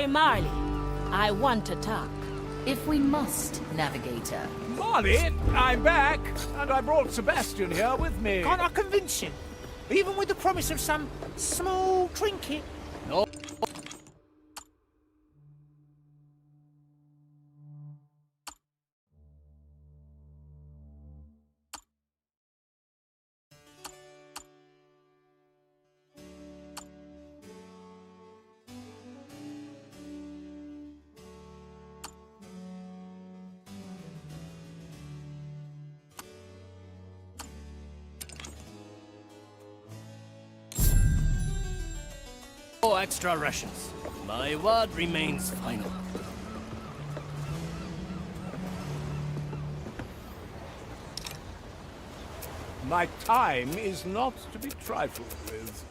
Hey, Marley. I want to talk. If we must, Navigator. Marley, I'm back, and I brought Sebastian here with me. Can't I convince him? Even with the promise of some small trinket? No. No extra rushes. My word remains final. My time is not to be trifled with.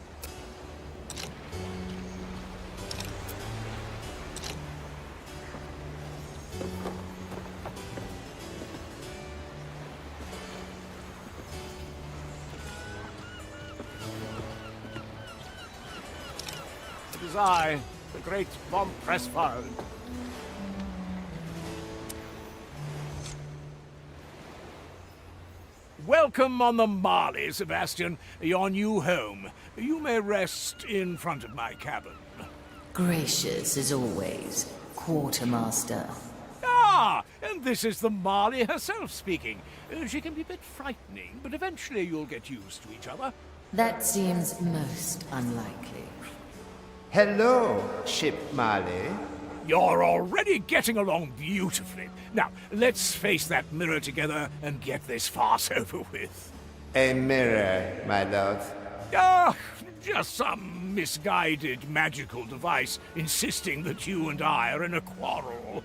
It is I, the great Von Pressfeld. Welcome on the Marley, Sebastian, your new home. You may rest in front of my cabin. Gracious as always, Quartermaster. Ah, and this is the Marley herself speaking. She can be a bit frightening, but eventually you'll get used to each other. That seems most unlikely. Hello, Ship Marley. You're already getting along beautifully. Now, let's face that mirror together and get this farce over with. A mirror, my lord. Ah, just some misguided magical device insisting that you and I are in a quarrel.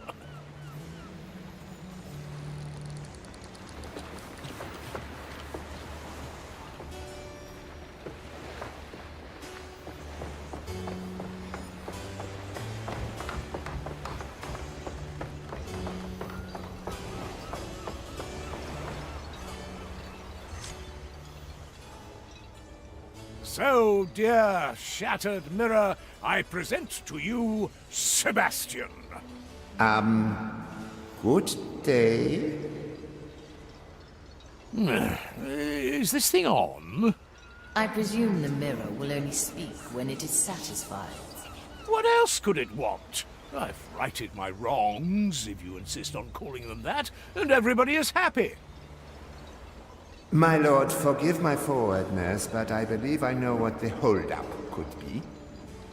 So, dear shattered mirror, I present to you Sebastian. Good day. Is this thing on? I presume the mirror will only speak when it is satisfied. What else could it want? I've righted my wrongs, if you insist on calling them that, and everybody is happy. My lord, forgive my forwardness, but I believe I know what the holdup could be.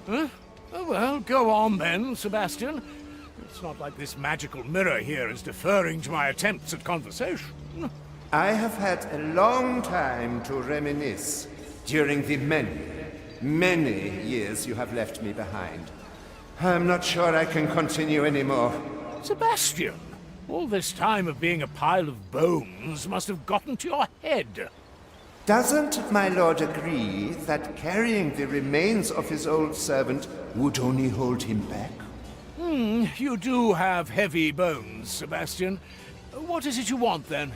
Huh? Oh, well, go on then, Sebastian. It's not like this magical mirror here is deferring to my attempts at conversation. I have had a long time to reminisce during the many years you have left me behind. I'm not sure I can continue anymore. Sebastian, all this time of being a pile of bones must have gotten to your head. Doesn't my lord agree that carrying the remains of his old servant would only hold him back? You do have heavy bones, Sebastian. What is it you want, then?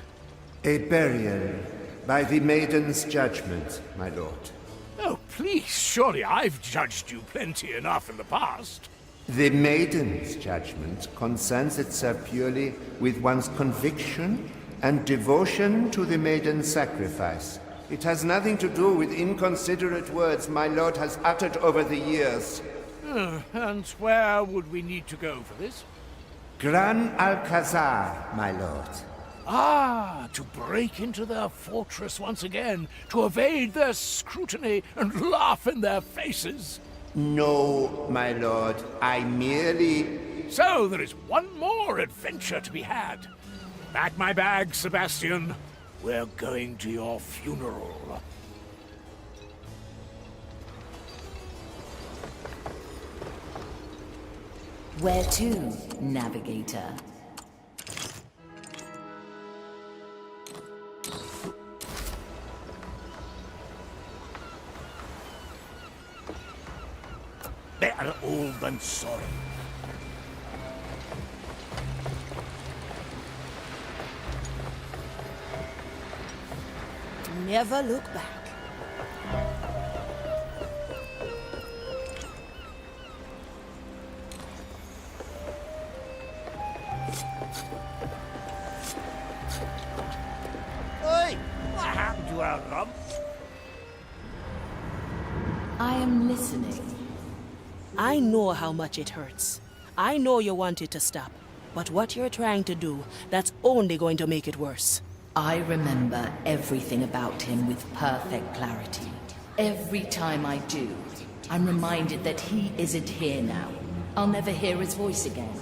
A burial by the maiden's judgment, my lord. Oh, please, surely I've judged you plenty enough in the past. The maiden's judgment concerns itself purely with one's conviction and devotion to the maiden's sacrifice. It has nothing to do with inconsiderate words my lord has uttered over the years. And where would we need to go for this? Gran Alcazar, my lord. Ah, to break into their fortress once again, to evade their scrutiny and laugh in their faces. No, my lord, I merely... So there is one more adventure to be had. Pack my bag, Sebastian. We're going to your funeral. Where to, Navigator? Better old than sorry. Never look back. Oi! What happened to our rum? I am listening. I know how much it hurts. I know you want it to stop. But what you're trying to do, that's only going to make it worse. I remember everything about him with perfect clarity. Every time I do, I'm reminded that he isn't here now. I'll never hear his voice again.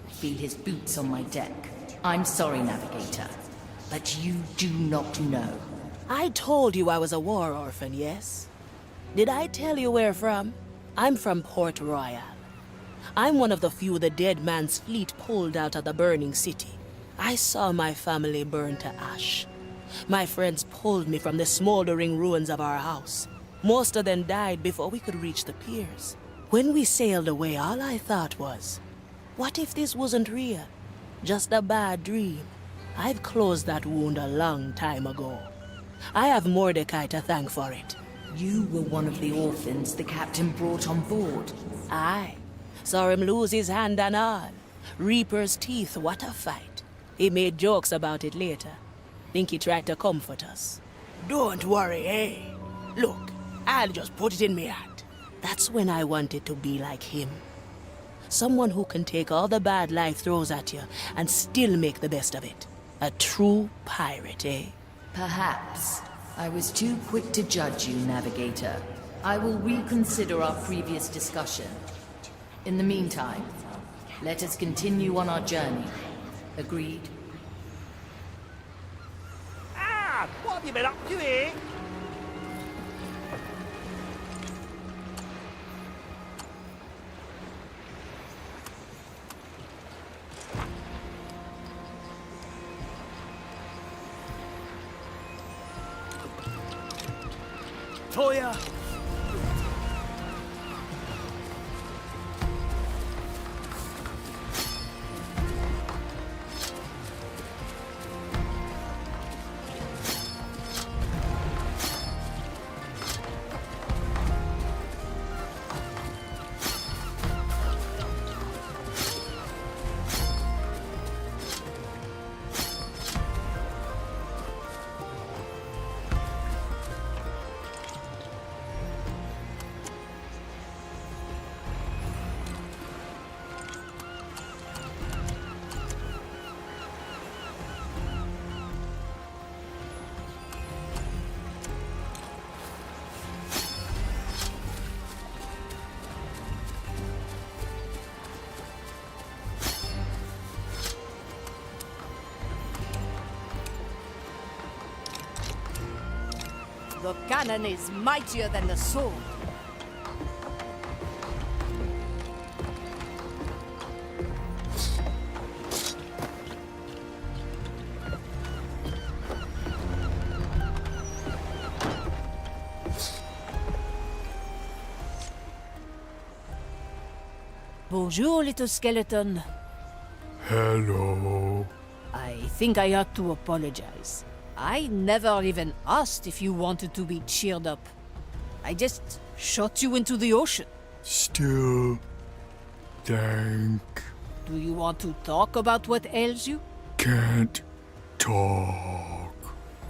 I feel his boots on my deck. I'm sorry, Navigator, but you do not know. I told you I was a war orphan, yes? Did I tell you where from? I'm from Port Royal. I'm one of the few the dead man's fleet pulled out of the burning city. I saw my family burn to ash. My friends pulled me from the smoldering ruins of our house. Most of them died before we could reach the piers. When we sailed away, all I thought was, what if this wasn't real? Just a bad dream. I've closed that wound a long time ago. I have Mordecai to thank for it. You were one of the orphans the captain brought on board. Aye. Saw him lose his hand and all. Reaper's teeth, what a fight. He made jokes about it later. Think he tried to comfort us. Don't worry, eh? Look, I'll just put it in me hat. That's when I wanted to be like him. Someone who can take all the bad life throws at you and still make the best of it. A true pirate, eh? Perhaps. I was too quick to judge you, Navigator. I will reconsider our previous discussion. In the meantime, let us continue on our journey. Agreed? Ah! What have you been up to, eh? Toya! The cannon is mightier than the sword. Bonjour, little skeleton. Hello. I think I ought to apologize. I never even asked if you wanted to be cheered up. I just shot you into the ocean. Still, thank. Do you want to talk about what ails you? Can't talk.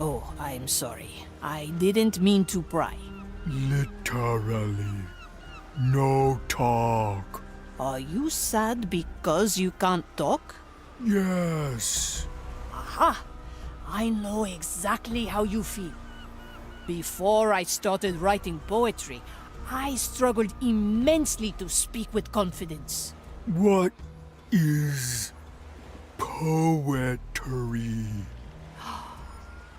Oh, I'm sorry. I didn't mean to pry. Literally. No talk. Are you sad because you can't talk? Yes. Aha! I know exactly how you feel. Before I started writing poetry, I struggled immensely to speak with confidence. What is poetry?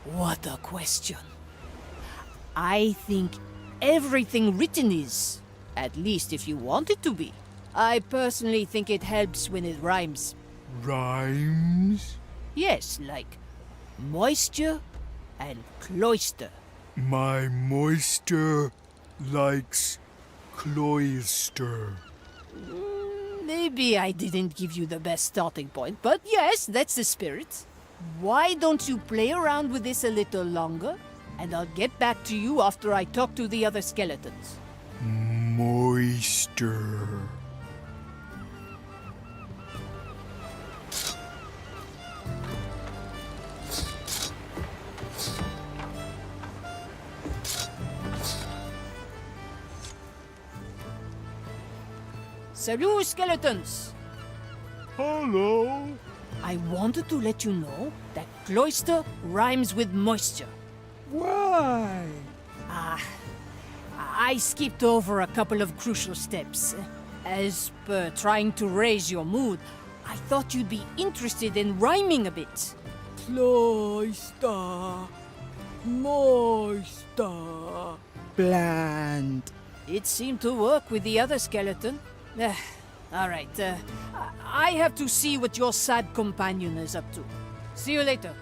What a question. I think everything written is, at least if you want it to be. I personally think it helps when it rhymes. Rhymes? Yes, like moisture and cloister. My moisture likes cloister. Maybe I didn't give you the best starting point, but yes, that's the spirit. Why don't you play around with this a little longer, and I'll get back to you after I talk to the other skeletons. Moisture. Salut, skeletons! Hello. I wanted to let you know that cloister rhymes with moisture. Why? I skipped over a couple of crucial steps. As per trying to raise your mood, I thought you'd be interested in rhyming a bit. Cloister. Moister. Bland. It seemed to work with the other skeleton. All right, I have to see what your sad companion is up to. See you later.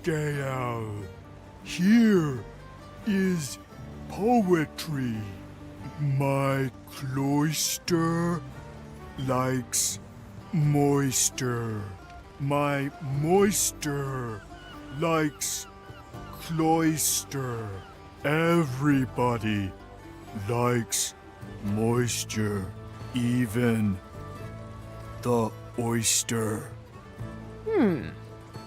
Gael, here is poetry. My cloister likes moisture. My moisture likes cloister. Everybody likes moisture, even the oyster.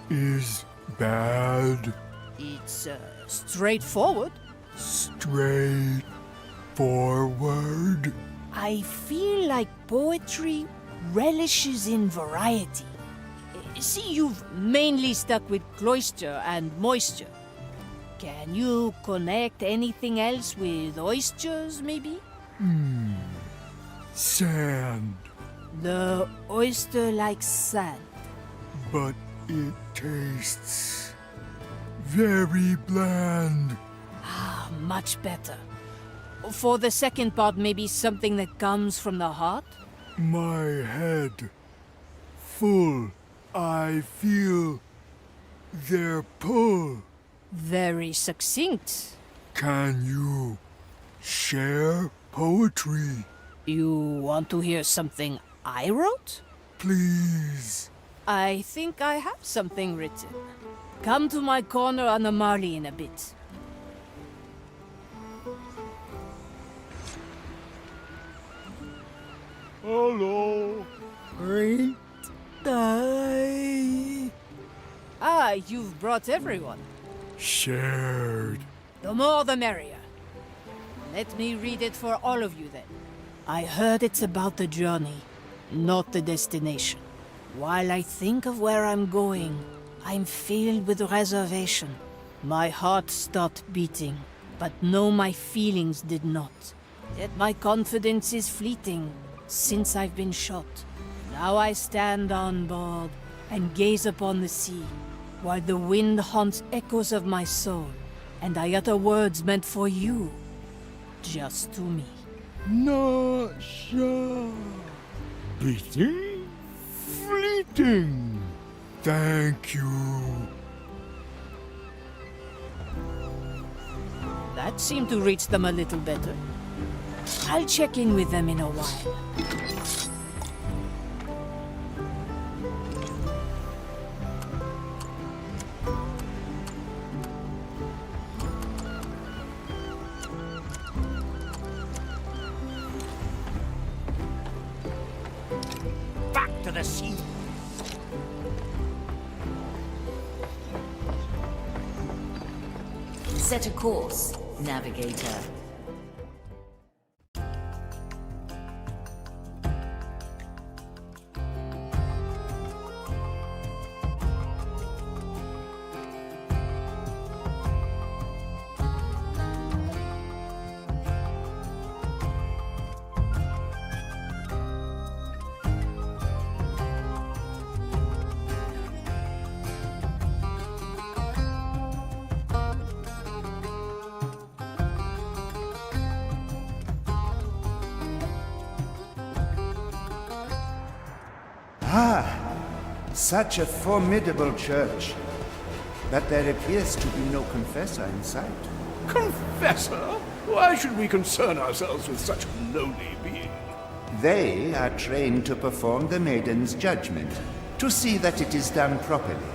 Is bad. It's straightforward. Straightforward. I feel like poetry relishes in variety. See, you've mainly stuck with cloister and moisture. Can you connect anything else with oysters, maybe? Sand. The oyster likes sand. But it tastes very bland. Much better. For the second part, maybe something that comes from the heart? My head full. I feel their pull. Very succinct. Can you share poetry? You want to hear something I wrote? Please. I think I have something written. Come to my corner on the Marley in a bit. Hello. Great day. You've brought everyone. Shared. The more the merrier. Let me read it for all of you then. I heard it's about the journey, not the destination. While I think of where I'm going, I'm filled with reservation. My heart stopped beating, but no, my feelings did not. Yet my confidence is fleeting, since I've been shot. Now I stand on board and gaze upon the sea, while the wind haunts echoes of my soul, and I utter words meant for you, just to me. Not sure. Beating? Fleeting. Thank you. That seemed to reach them a little better. I'll check in with them in a while. Back to the sea. Set a course, navigator. Such a formidable church. But there appears to be no confessor in sight. Confessor? Why should we concern ourselves with such a lowly being? They are trained to perform the maiden's judgment, to see that it is done properly.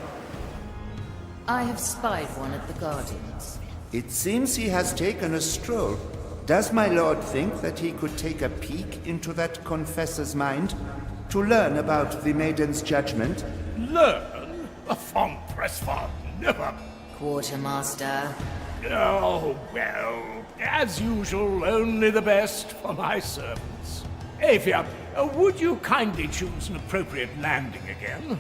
I have spied one at the Guardians. It seems he has taken a stroll. Does my lord think that he could take a peek into that confessor's mind to learn about the maiden's judgment? Learn? From Yes, Father, never. Quartermaster. Oh, well, as usual, only the best for my servants. Avia, would you kindly choose an appropriate landing again?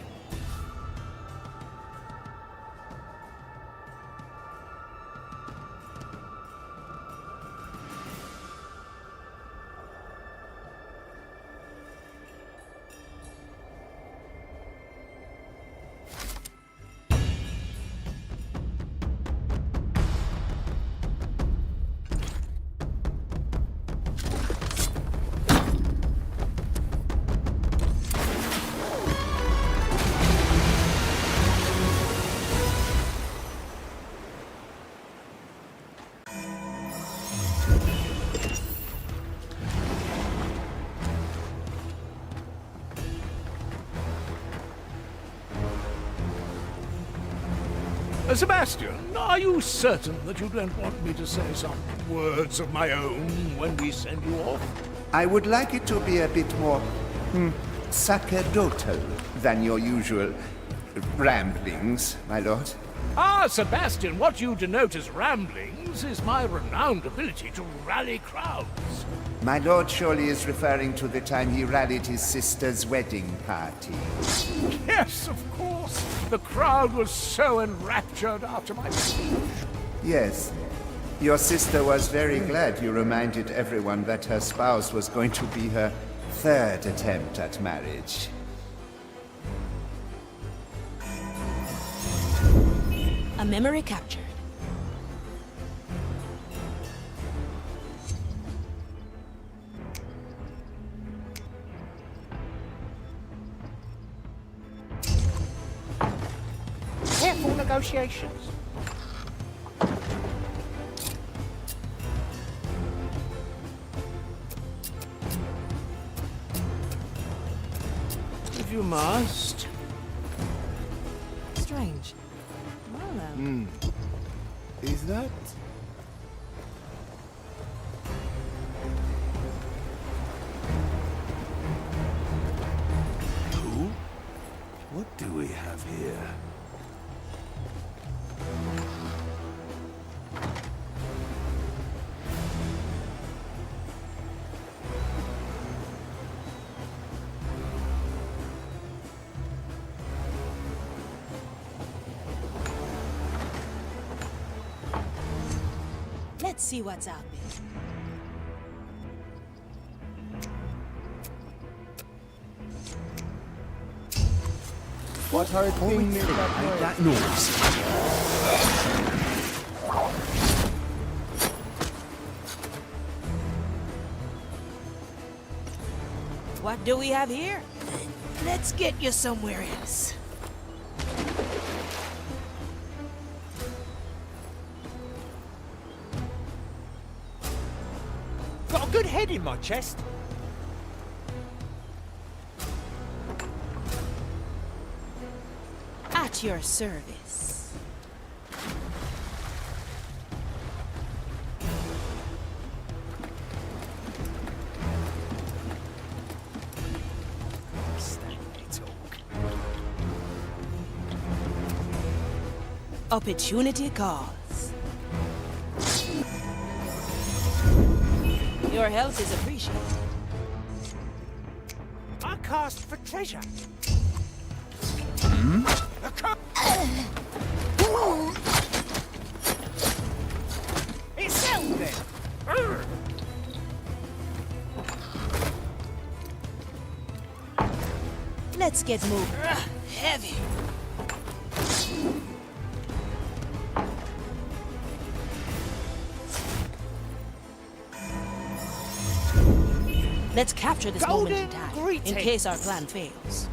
Sebastian, are you certain that you don't want me to say some words of my own when we send you off? I would like it to be a bit more sacerdotal than your usual ramblings, my lord. Ah, Sebastian, what you denote as ramblings is my renowned ability to rally crowds. My lord surely is referring to the time he rallied his sister's wedding party. Yes, of course. The crowd was so enraptured after my speech. Yes. Your sister was very glad you reminded everyone that her spouse was going to be her third attempt at marriage. A memory captured. Careful negotiations. If you must. Strange. Well then. Is that? Who? What do we have here? Let's see what's out there. What are things That noise. What do we have here? Let's get you somewhere else. Got a good head in my chest. At your service. Opportunity calls. Your help is appreciated. I cast for treasure. It's out there. Let's get moving. Heavy. Let's capture this moment in time, in case our plan fails.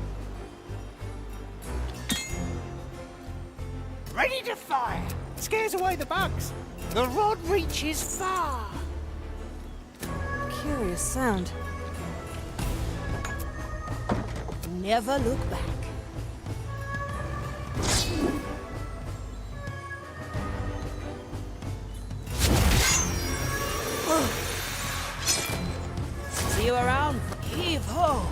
Ready to fire. Scares away the bugs. The rod reaches far. Curious sound. Never look back. See you around. Heave ho.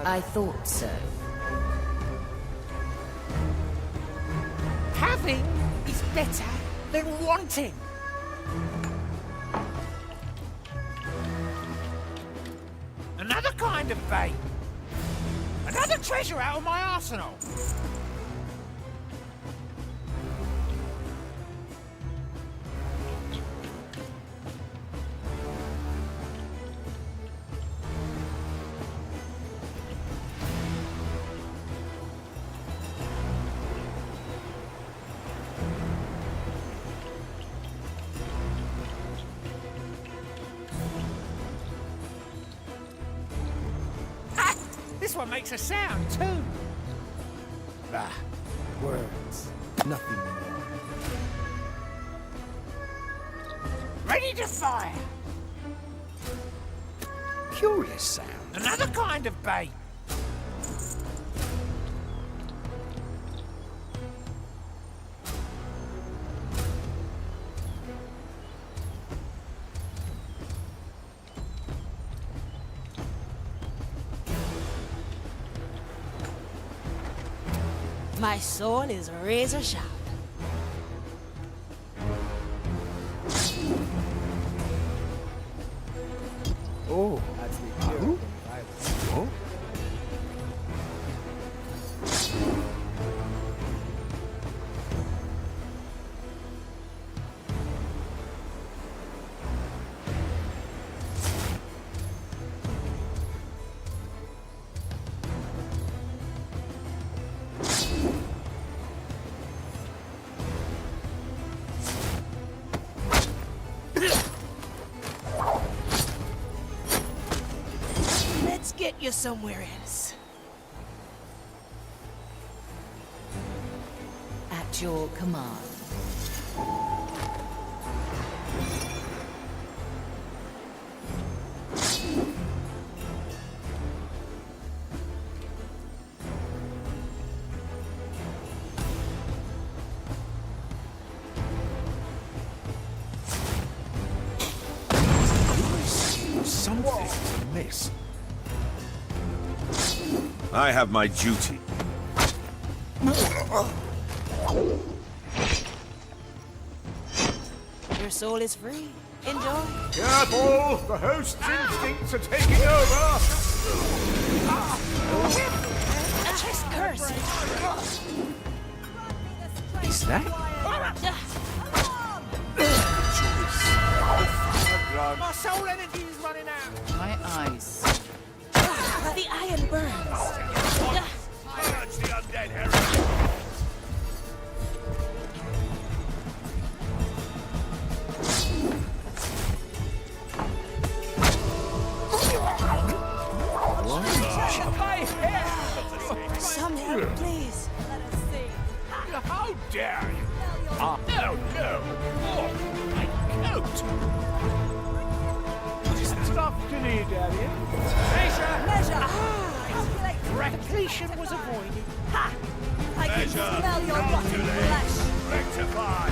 I thought so. Having is better than wanting. Another kind of bait. Another treasure out of my arsenal. This one makes a sound, too. Ah, words. Nothing more. Ready to fire. Curious sound. Another kind of bait. My sword is razor sharp. Oh, that's the cue. Oh? Let's get you somewhere else. At your command. Something amiss. I have my duty. Your soul is free. Enjoy. Careful! The host's instincts are taking over! Just curse. Is that? My soul energy is running out. My eyes. The iron burns. Purge the undead heretic! Some help, please. How dare you! No, no! Oh, my coat! Stuff to need, Daddy. Repletion was avoided. I can smell your rotten flesh. Rectify!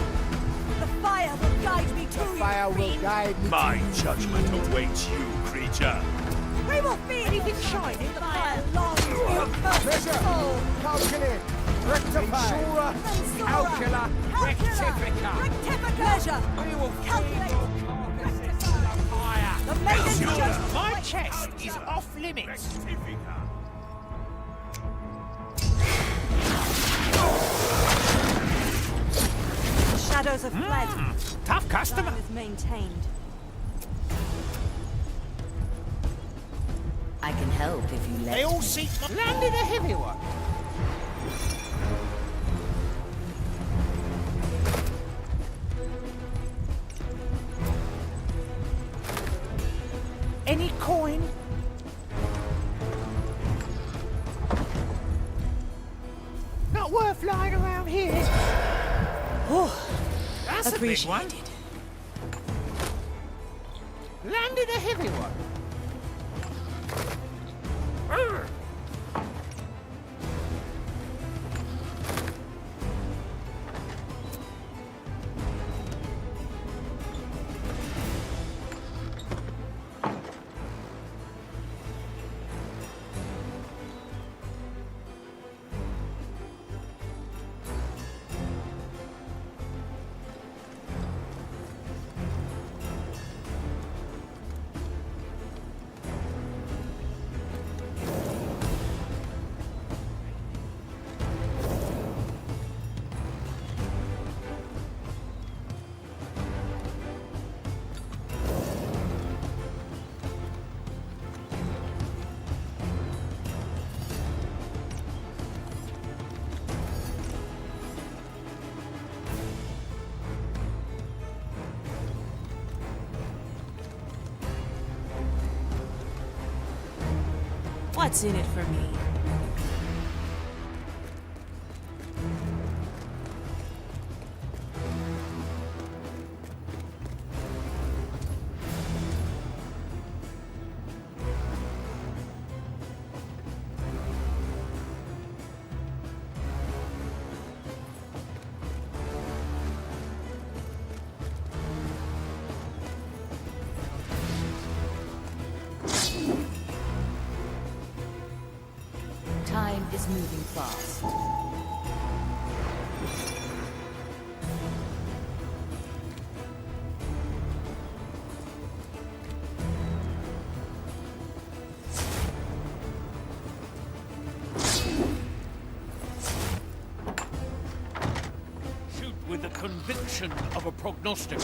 The fire will guide me to you. Fire will guide me. My judgment awaits you, creature. We will feed anything shining. The fire longs for your perfect soul. Calculate. Rectify. Ensura. Calcula. Rectifica. Rectifica. Measure. We will Calculate. fire. The maiden's judgment. My chest is off limits. Rectifica! The shadows have fled. Tough customer. Time is maintained. I can help if you let They all me. seek my... Landed a heavy one. Any coin? Not worth lying around here. That's a big one. Appreciated. Landed a heavy one. Urgh. What's in it for me? Time is moving fast. Shoot with the conviction of a prognostic.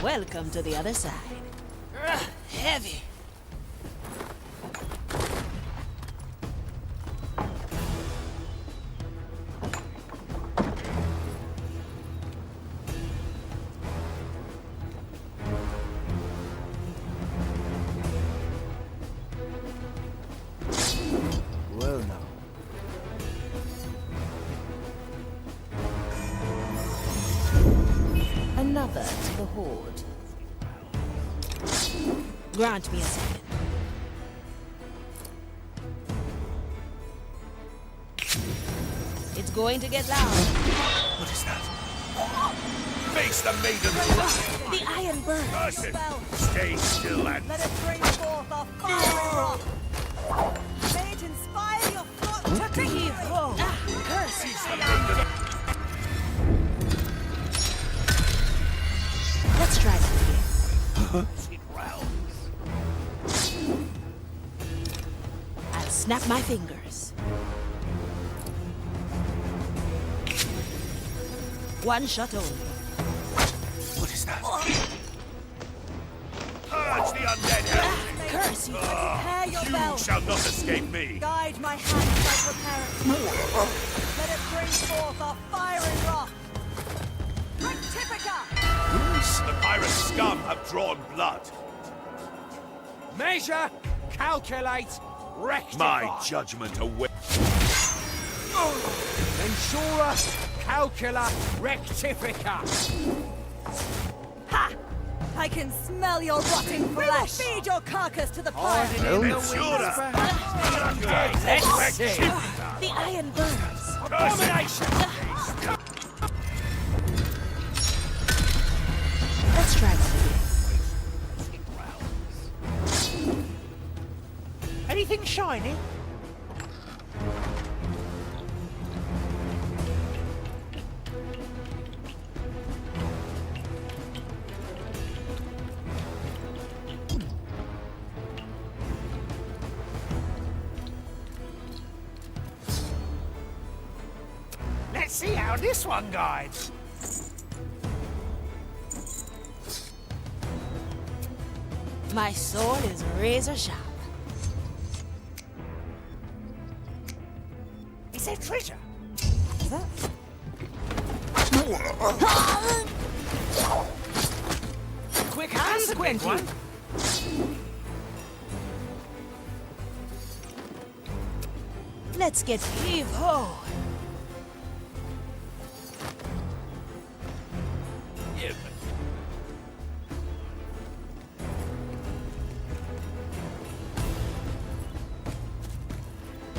Welcome to the other side. Heavy. Well now. Another to the Horde. Grant me a second. It's going to get loud. What is that? Face the maiden! The iron burn. Curse it! Stay still and... Let it bring forth a fiery rock. May it inspire your foot to be Oh, curse. Face the maiden! Let's try that again. I'll snap my fingers. One shot only. What is that? Purge the undead hell! Curse you. Prepare your You bell. shall not escape me! Guide my hands by preparing. Let it bring forth a fiery rock. Rectifica! The pirate scum have drawn blood. Measure, calculate, rectify. My judgment awaits. Ensura, calcula, rectifica. Ha! I can smell your rotting flesh. Feed your carcass to the pirates. Ensura! Let's see. The iron burns. Abomination! Let's try that again. Anything shiny? Let's see how this one guides. My sword is razor sharp. Is there treasure? Quick hands, Squinty. Let's get heave-ho.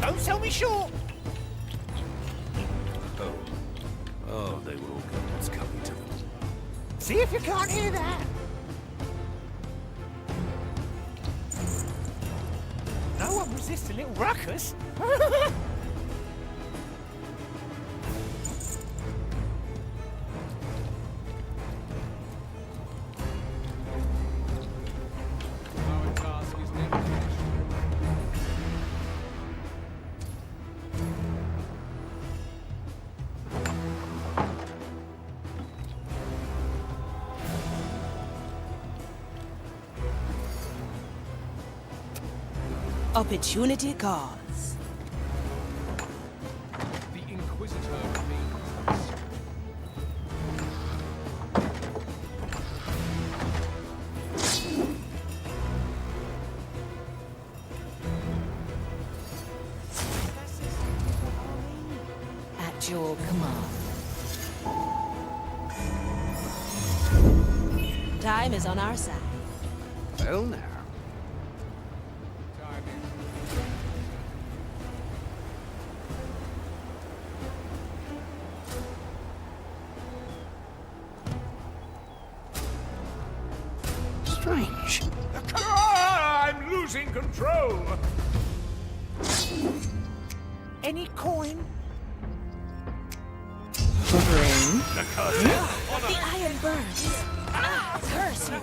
Don't sell me short. Oh, they will all get what's coming to them. See if you can't hear that. No one resists a little ruckus. Opportunity calls. The Inquisitor remains. Time is on our side. Well now. Strange. Ah, I'm losing control! Any coin? The curse. The iron burns. Curse you.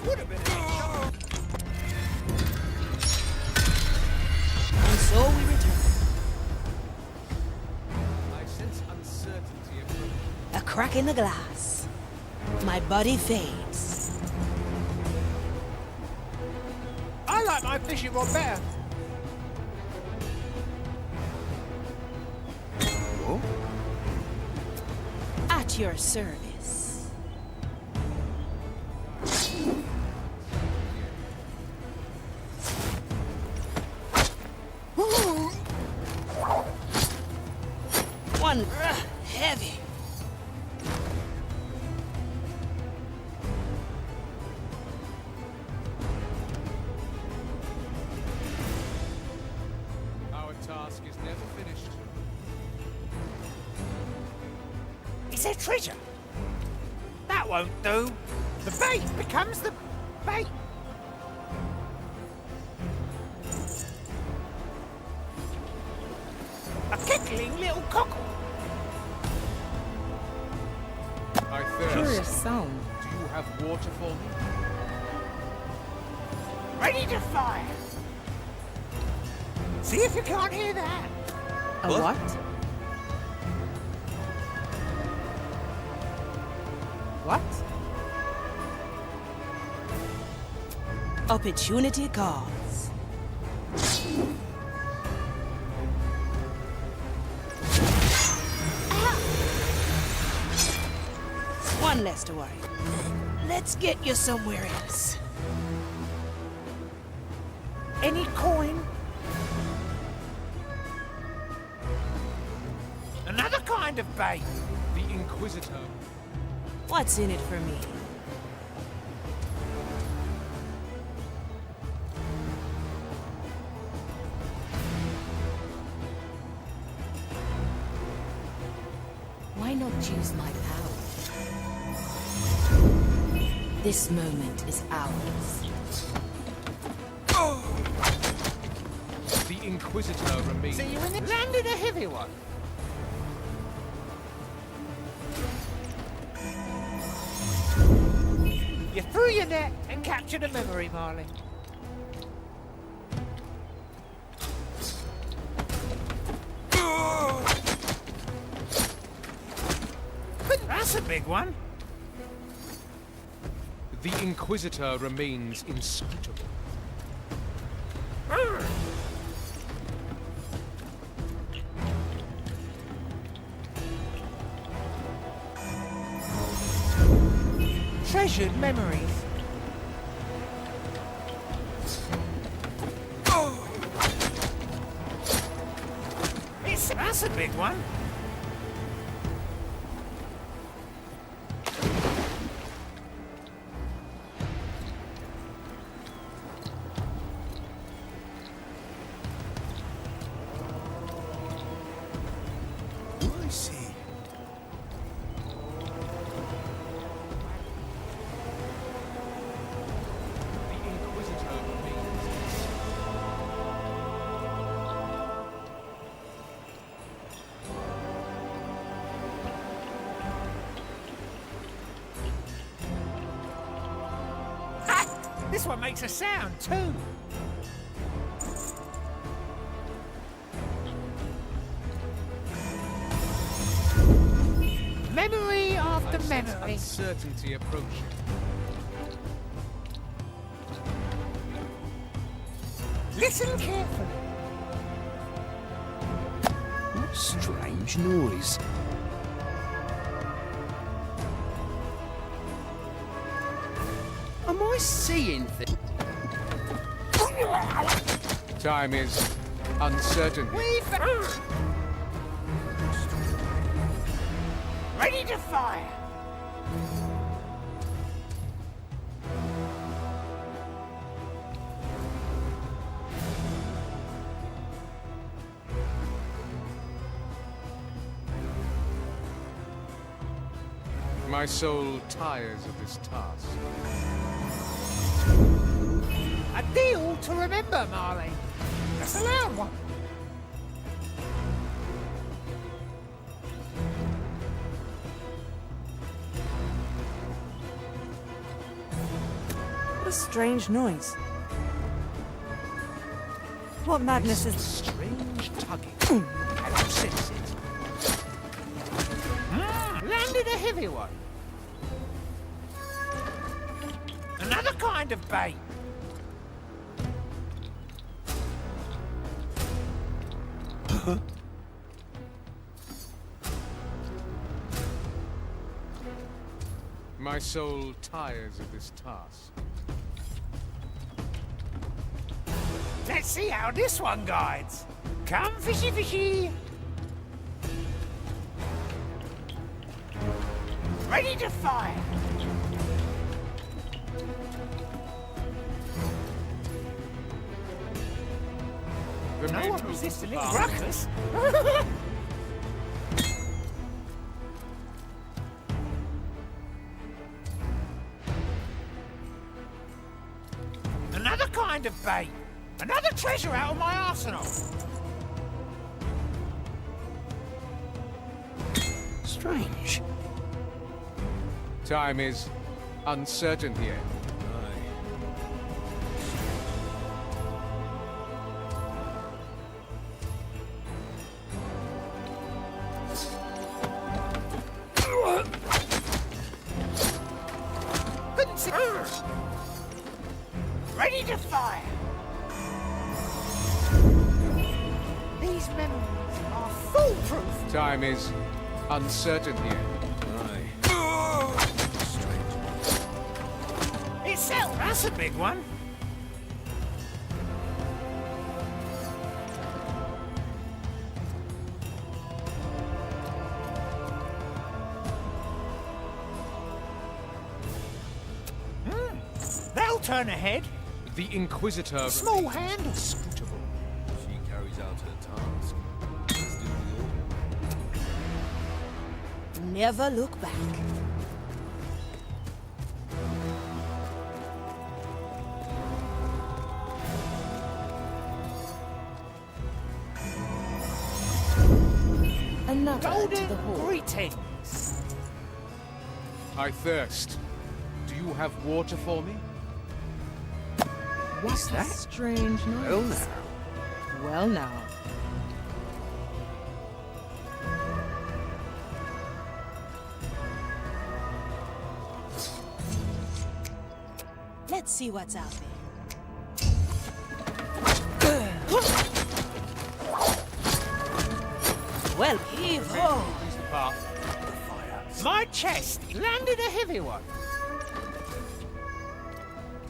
And so we return. I sense uncertainty approaching. A crack in the glass. My body fades. I like my fishing rod better. What? At your service. One heavy. Our task is never finished. Is there treasure? That won't do. The bait becomes the bait. A giggling little cockle. I thirst. Curious sound. Do you have water for me? Ready to fire. See if you can't hear that. A what? What? Opportunity calls. One less to worry. Let's get you somewhere else. Any coin? Another kind of bait. The Inquisitor. What's in it for me? Why not use my power? This moment is ours. The Inquisitor remains. See you in the landed a heavy one. You threw your net and captured a memory, Marley. That's a big one. The Inquisitor remains inscrutable. Treasured memories. That's a big one. I see. The Inquisitor remains. Ha! This one makes a sound too. Memory after memory. Uncertainty approaching. Listen carefully. What strange noise? Am I seeing things? Time is uncertain. Ready to fire. My soul tires of this task. A deal to remember, Marley. That's a loud one. What a strange noise. What madness is... Strange tugging. Can you sense it? Landed a heavy one. Another kind of bait. My soul tires of this task. Let's see how this one guides. Come, fishy fishy. Ready to fire. No one resists a little ruckus. Another kind of bait. Another treasure out of my arsenal. Strange. Time is uncertain here. Ready to fire. These memories are foolproof. Time is uncertain here. Itself, that's a big one. They'll turn ahead. The Inquisitor. Small handle. Inscrutable. She carries out her task. As do we all. Never look back. Another to Golden the hall. greetings. I thirst. Do you have water for me? What's that? Strange noise. Well now. Well now. Let's see what's out there. Well, heave-ho! Please depart. My chest landed a heavy one.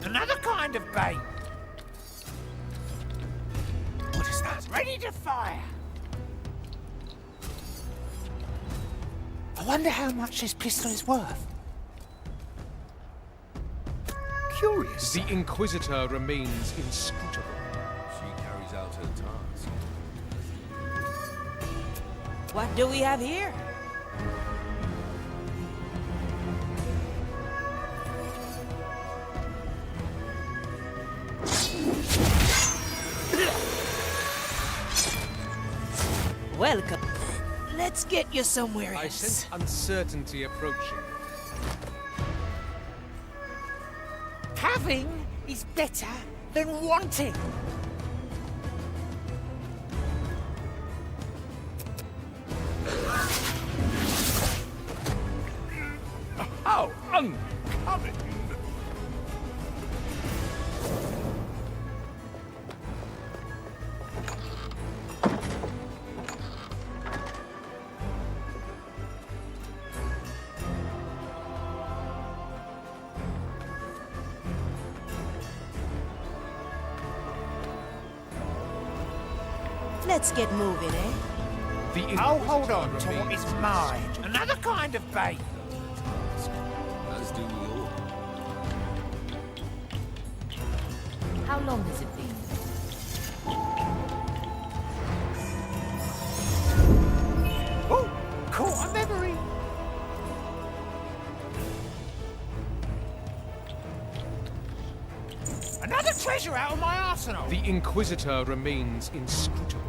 Another kind of bait. What is that? Ready to fire. I wonder how much this pistol is worth. Curious. The Inquisitor remains inscrutable. She carries out her task. What do we have here? Welcome. Let's get you somewhere I else. sense uncertainty approaching. Having is better than wanting. How uncommon. Let's get moving, eh? The I'll hold Inquisitor on to what remains is mine. Another kind of bait. As do we all. How long has it been? Oh, caught a memory. Another treasure out of my arsenal! The Inquisitor remains inscrutable.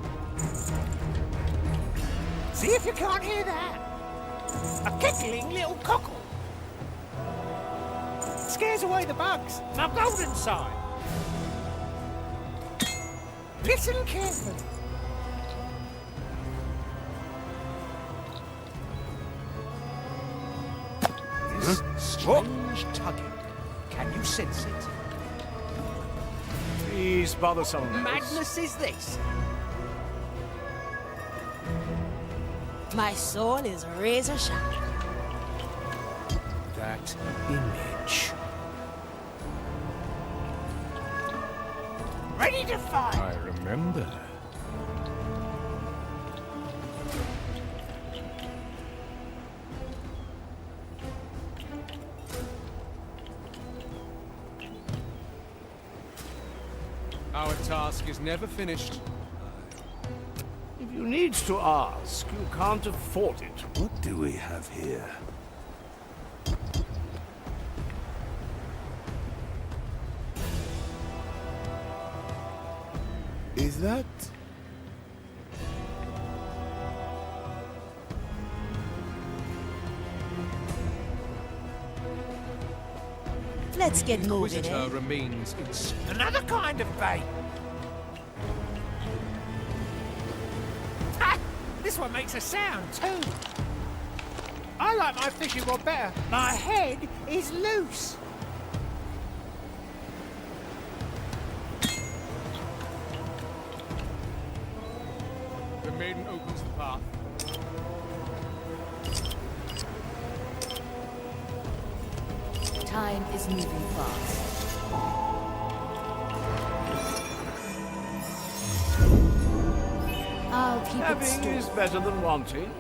See if you can't hear that. A giggling little cockle. Scares away the bugs. My golden sign. Listen carefully. This strange tugging. Can you sense it? Please bother someone else. Madness is this? My soul is razor sharp. That image. Ready to fight. I remember. Our task is never finished. If you need to ask, you can't afford it. What do we have here? Is that... Let's get moving, Inquisitor eh? remains in Another kind of bait. Ha! This one makes a sound too. I like my fishing rod better. My head is loose. The maiden opens the path. Time is moving fast. I'll keep it Having still. is better than wanting.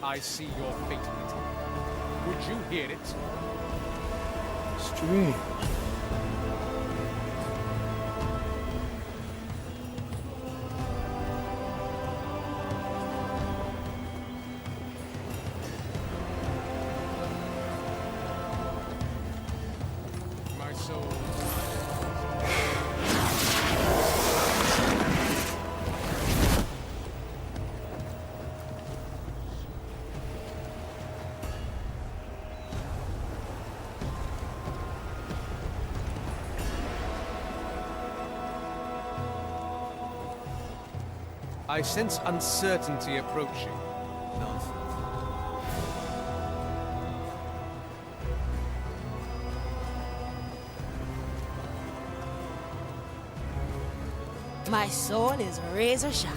I see your fate written. Would you hear it? strange? My soul. I sense uncertainty approaching. Nonsense. My soul is razor sharp.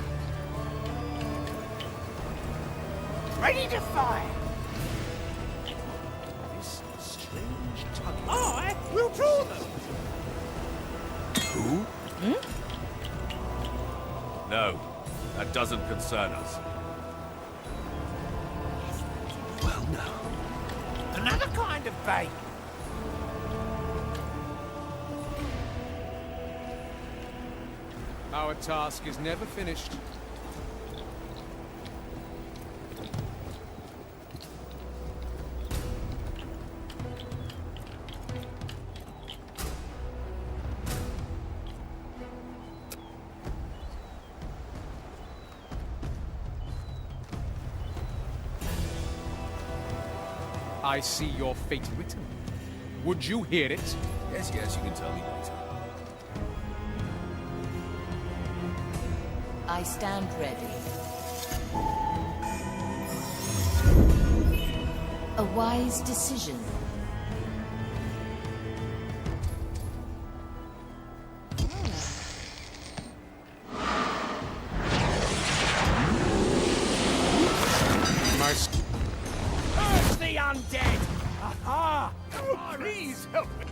Ready to fire. This strange tugging. I will draw them. Who? No, that doesn't concern us. Well, no. Another kind of bait. Our task is never finished. I see your fate written. Would you hear it? Yes, you can tell me later. I stand ready. A wise decision. My Curse the undead! Aha! Oh, please help me.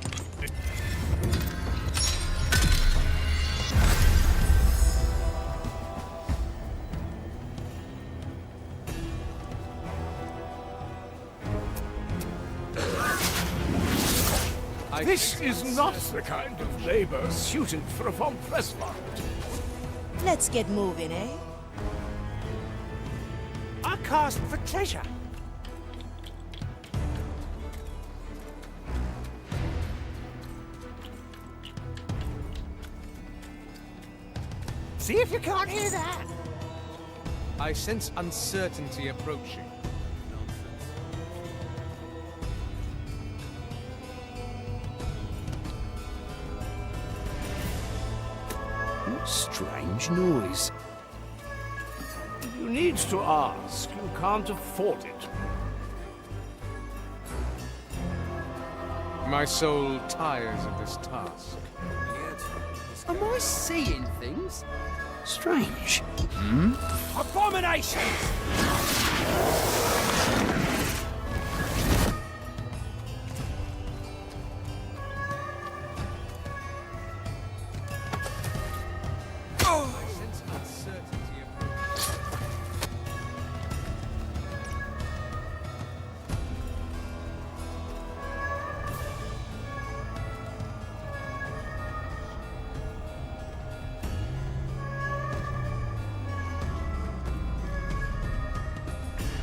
This is not the kind of labor suited for a von Pressland. Let's get moving, eh? I cast for treasure. See if you can't hear that. I sense uncertainty approaching. Strange noise. You need to ask. You can't afford it. My soul tires of this task. Am I seeing things? Strange. Abominations! I sense uncertainty approaching.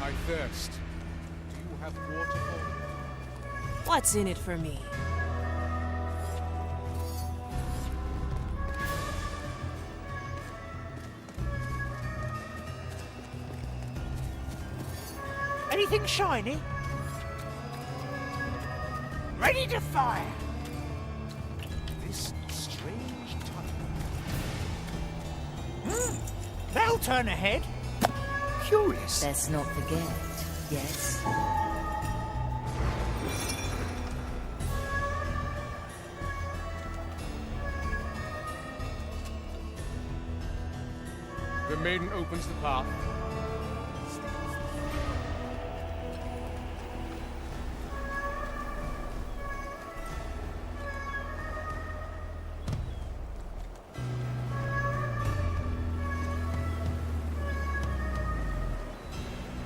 I thirst. Do you have water for me? What's in it for me? Anything shiny? Ready to fire! This strange tunnel. That'll turn ahead. Curious. Let's not forget, yes? The maiden opens the path.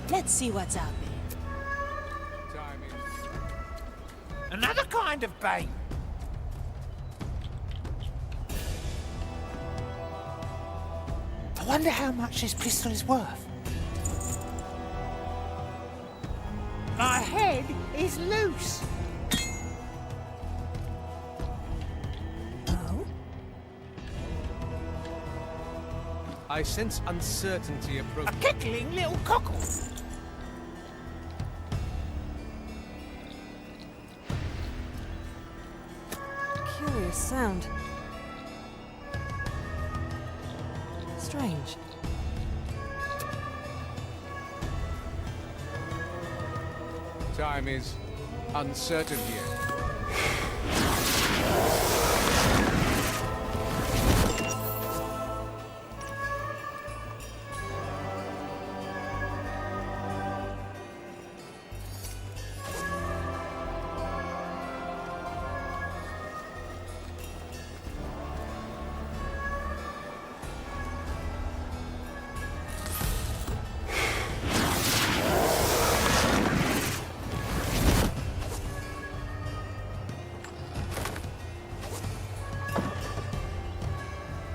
Let's see what's out there. Time is... Another kind of bait. I wonder how much this pistol is worth. My head is loose. Oh? I sense uncertainty A approaching. kickling little cockle. Curious sound. Strange. Time is uncertain here.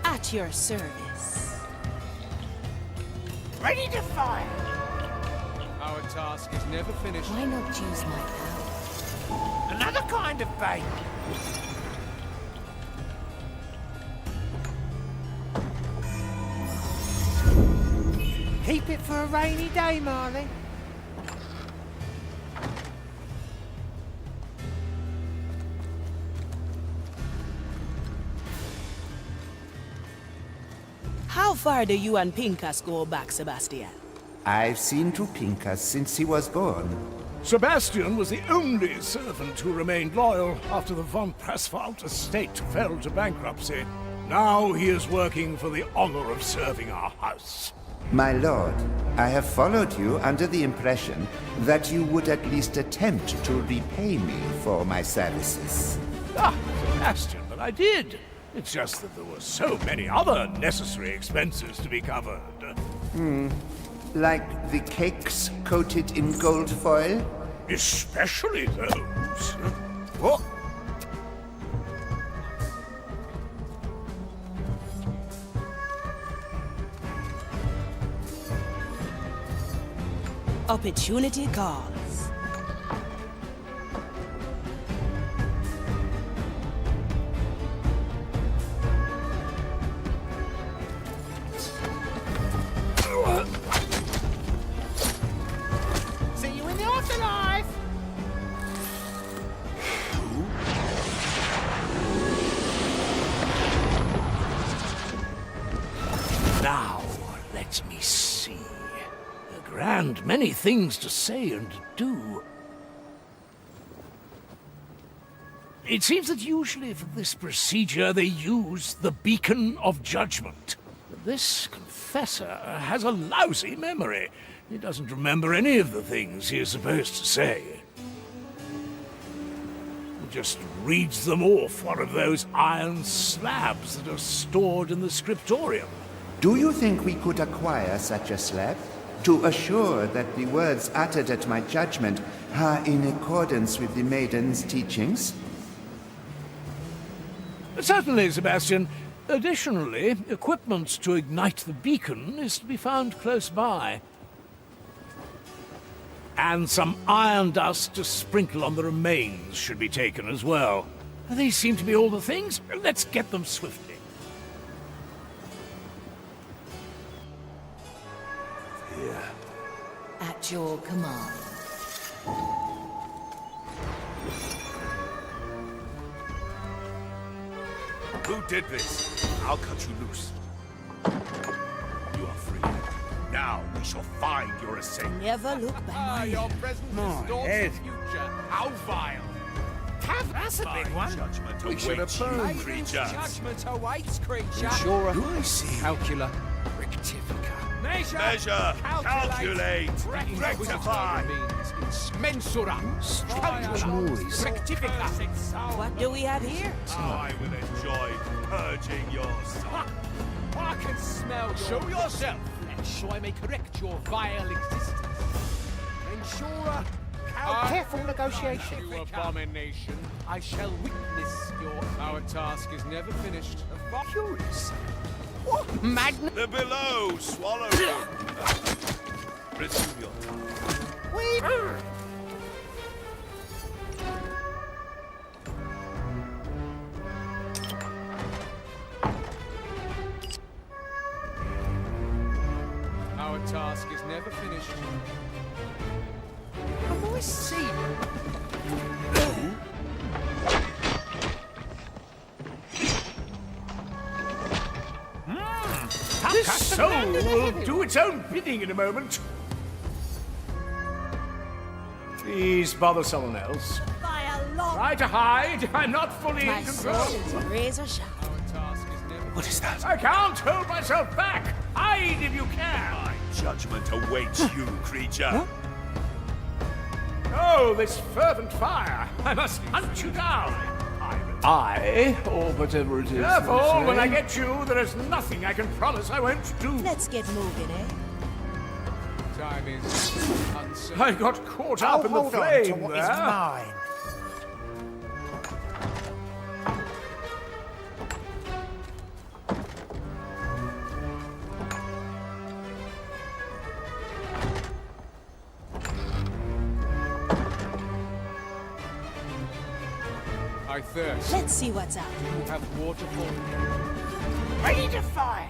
At your service. Ready to fire. Our task is never finished. Why not use my power? Another kind of bait. Keep it for a rainy day, Marley. How far do you and Pincus go back, Sebastian? I've seen to Pincus since he was born. Sebastian was the only servant who remained loyal after the von Presswald estate fell to bankruptcy. Now he is working for the honor of serving our house. My lord, I have followed you under the impression that you would at least attempt to repay me for my services. Ah, Sebastian, but I did. It's just that there were so many other necessary expenses to be covered. Like the cakes coated in gold foil? Especially those. What? Opportunity calls. grand many things to say and do. It seems that usually for this procedure they use the Beacon of Judgment. This confessor has a lousy memory. He doesn't remember any of the things he is supposed to say. He just reads them off one of those iron slabs that are stored in the scriptorium. Do you think we could acquire such a slab? To assure that the words uttered at my judgment are in accordance with the maiden's teachings? Certainly, Sebastian. Additionally, equipment to ignite the beacon is to be found close by. And some iron dust to sprinkle on the remains should be taken as well. These seem to be all the things. Let's get them swiftly. Here. At your command. Who did this? I'll cut you loose. You are free. Now we shall find your assailant. Never look back. Your present distorts the future. How vile! That's a big one. Judgment We should awaits have you, burned. creatures. Judgment awaits, creature. Insurer, Do I see? calcula, rectifica. Measure, calculate, rectify. Mensura, Noise. Rectifica. What do we have here? I will enjoy purging your soul. I can smell. Show yourself, so I may correct your vile existence. Insurer, Careful negotiation. You abomination, I shall witness your. Our task is never finished. Curious. What? Magna. The below, swallow them. Resume your task. Wait. Our task is never finished. Have I seen? This soul will do its own bidding in a moment. Please bother someone else. By a long Try to hide. I'm not fully My in soul control. is razor sharp. Our task is never. What is that? I can't hold myself back. Hide if you can. My judgment awaits you, creature. Oh, this fervent fire. I must hunt you down. I, or whatever it is. Careful, when I get you, there is nothing I can promise I won't do. Let's get moving, eh? Time is uncertain. I got caught up in the Hold on flame to what is there. mine. I thirst. Let's see what's out. You have water for me. Ready to fire.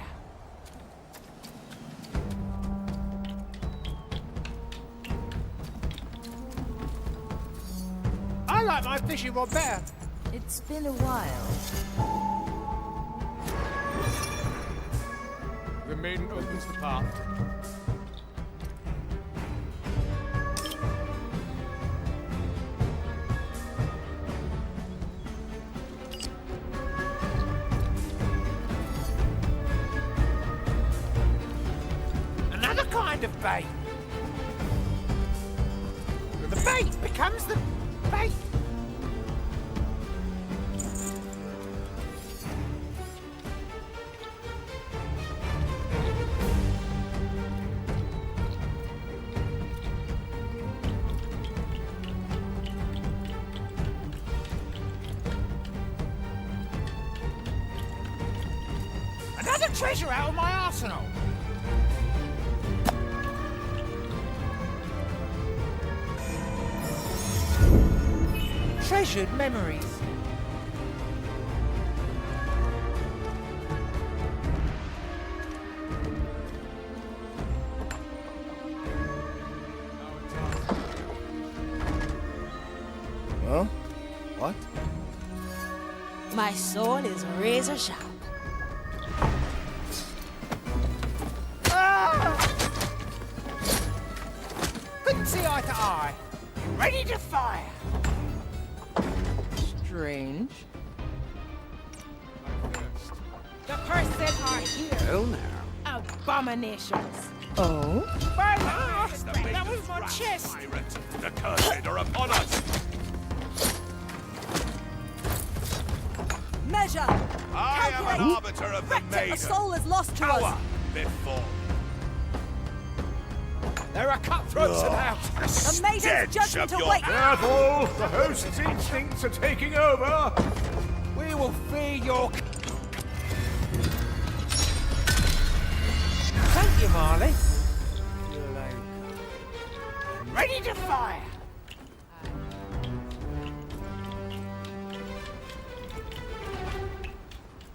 I like my fishing rod better. It's been a while. The maiden opens the path. Another kind of bait. The bait becomes the bait. Another treasure out of my arsenal. Treasured memories. Huh? What? My soul is razor sharp. See eye to eye. Ready to fire. Strange. The person are here. Oh, now. Abominations. Oh? That was my chest. Pirate, the cursed are upon us! Measure. I am an Calculate. arbiter of the Rector, maiden. a soul is lost to Power us. before. There are cutthroats about. The maiden's judgment awaits. Careful! The host's instincts are taking over! We will fear your... Thank you, Marley. Ready to fire.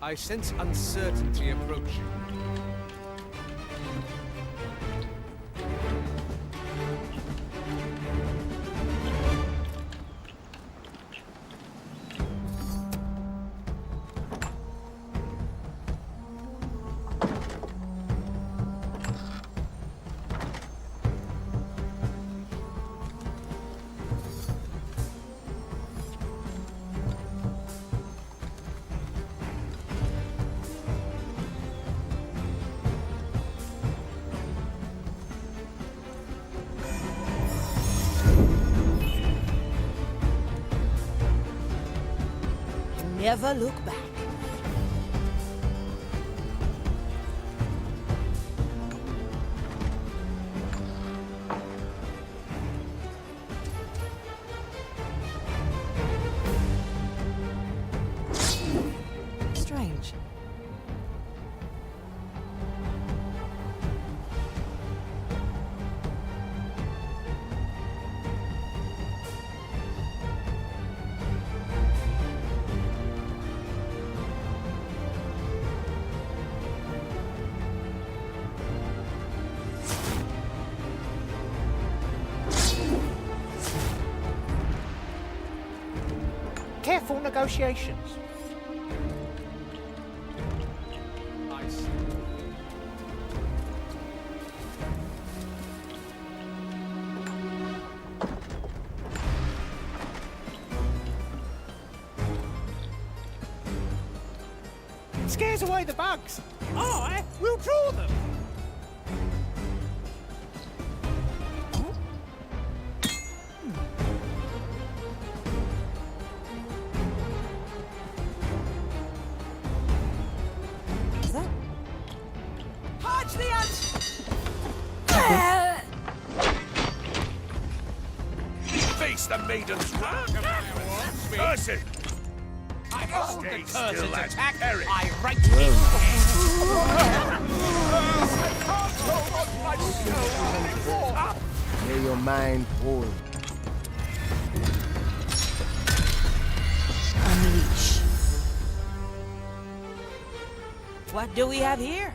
I sense uncertainty approaching. Never look back. Strange. Careful negotiations. I see. Scares away the bugs. I will draw them. Is that? Hodge the ants. Face the maiden's wrath! Cursed! Stay still and perish! I right May your mind hold. Unleash. What do we have here?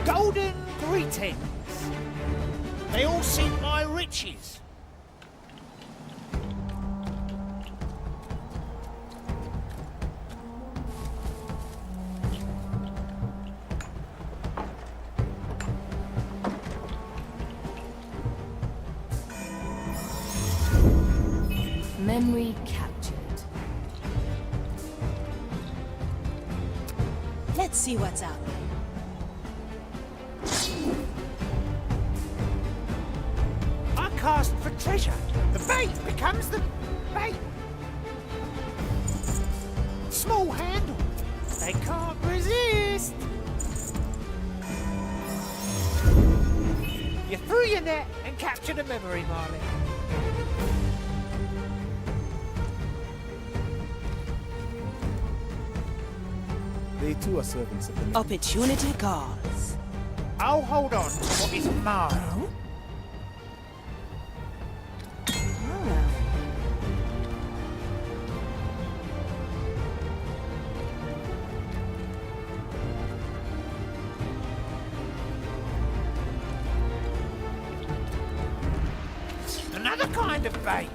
golden greetings. They all seek my riches. Memory captured. Let's see what's out there. I cast for treasure. The bait becomes the bait. Small handle. They can't resist. You threw your net and captured a memory, Marley. They too are servants of the Maiden. Opportunity calls. I'll hold on to what is mine. Another kind of bait.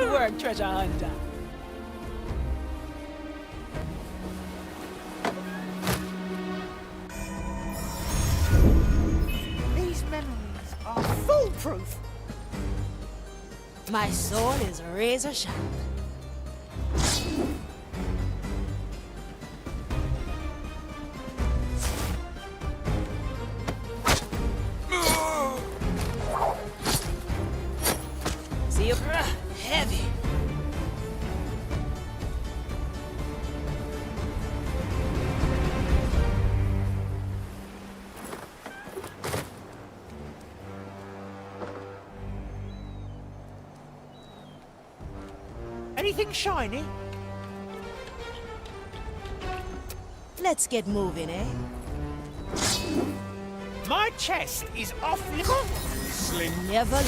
Good work, treasure hunter. These memories are foolproof. My soul is razor sharp. See you. Heavy. Anything shiny? Let's get moving, eh? My chest is off Sling. Never look.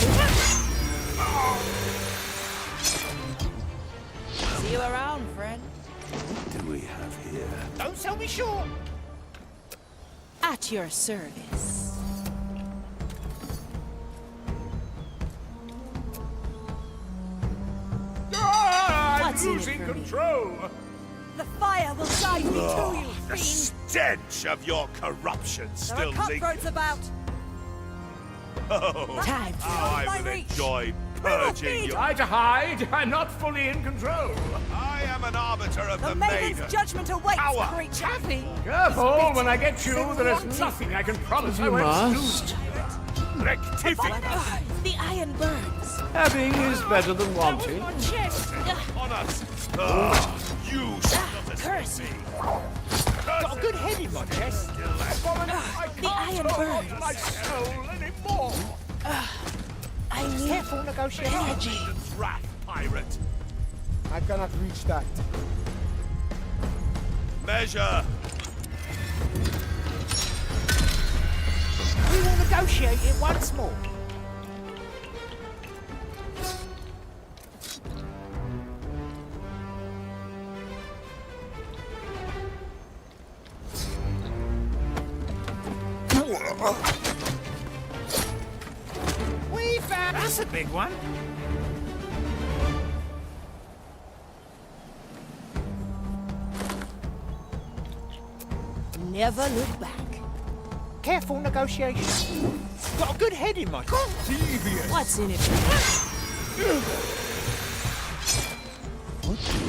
See you around, friend. What do we have here? Don't sell me short. At your service. What's in it Losing for me? control! The fire will guide me to you, The fiend. stench of your corruption There still are cutthroats lingers. about. Oh, Time to how I my will reach. enjoy purging you. Try to hide. I'm not fully in control. I am an arbiter of The the maiden's maiden. judgment awaits, Power. creature. Careful, when I get you, there is nothing I can promise I won't do. Rectificate The iron burns. Having is better than wanting. My chest. on us. Ah, you shall not Curse escape me. me. Got a good head in my chest. The iron burns. My soul anymore. I need Careful negotiation. energy. Wrath, pirate. I cannot reach that. Measure. We will negotiate it once more. We found... That's a big one. Never look back. Careful negotiation. Got a good head in my chest. What's in it for me?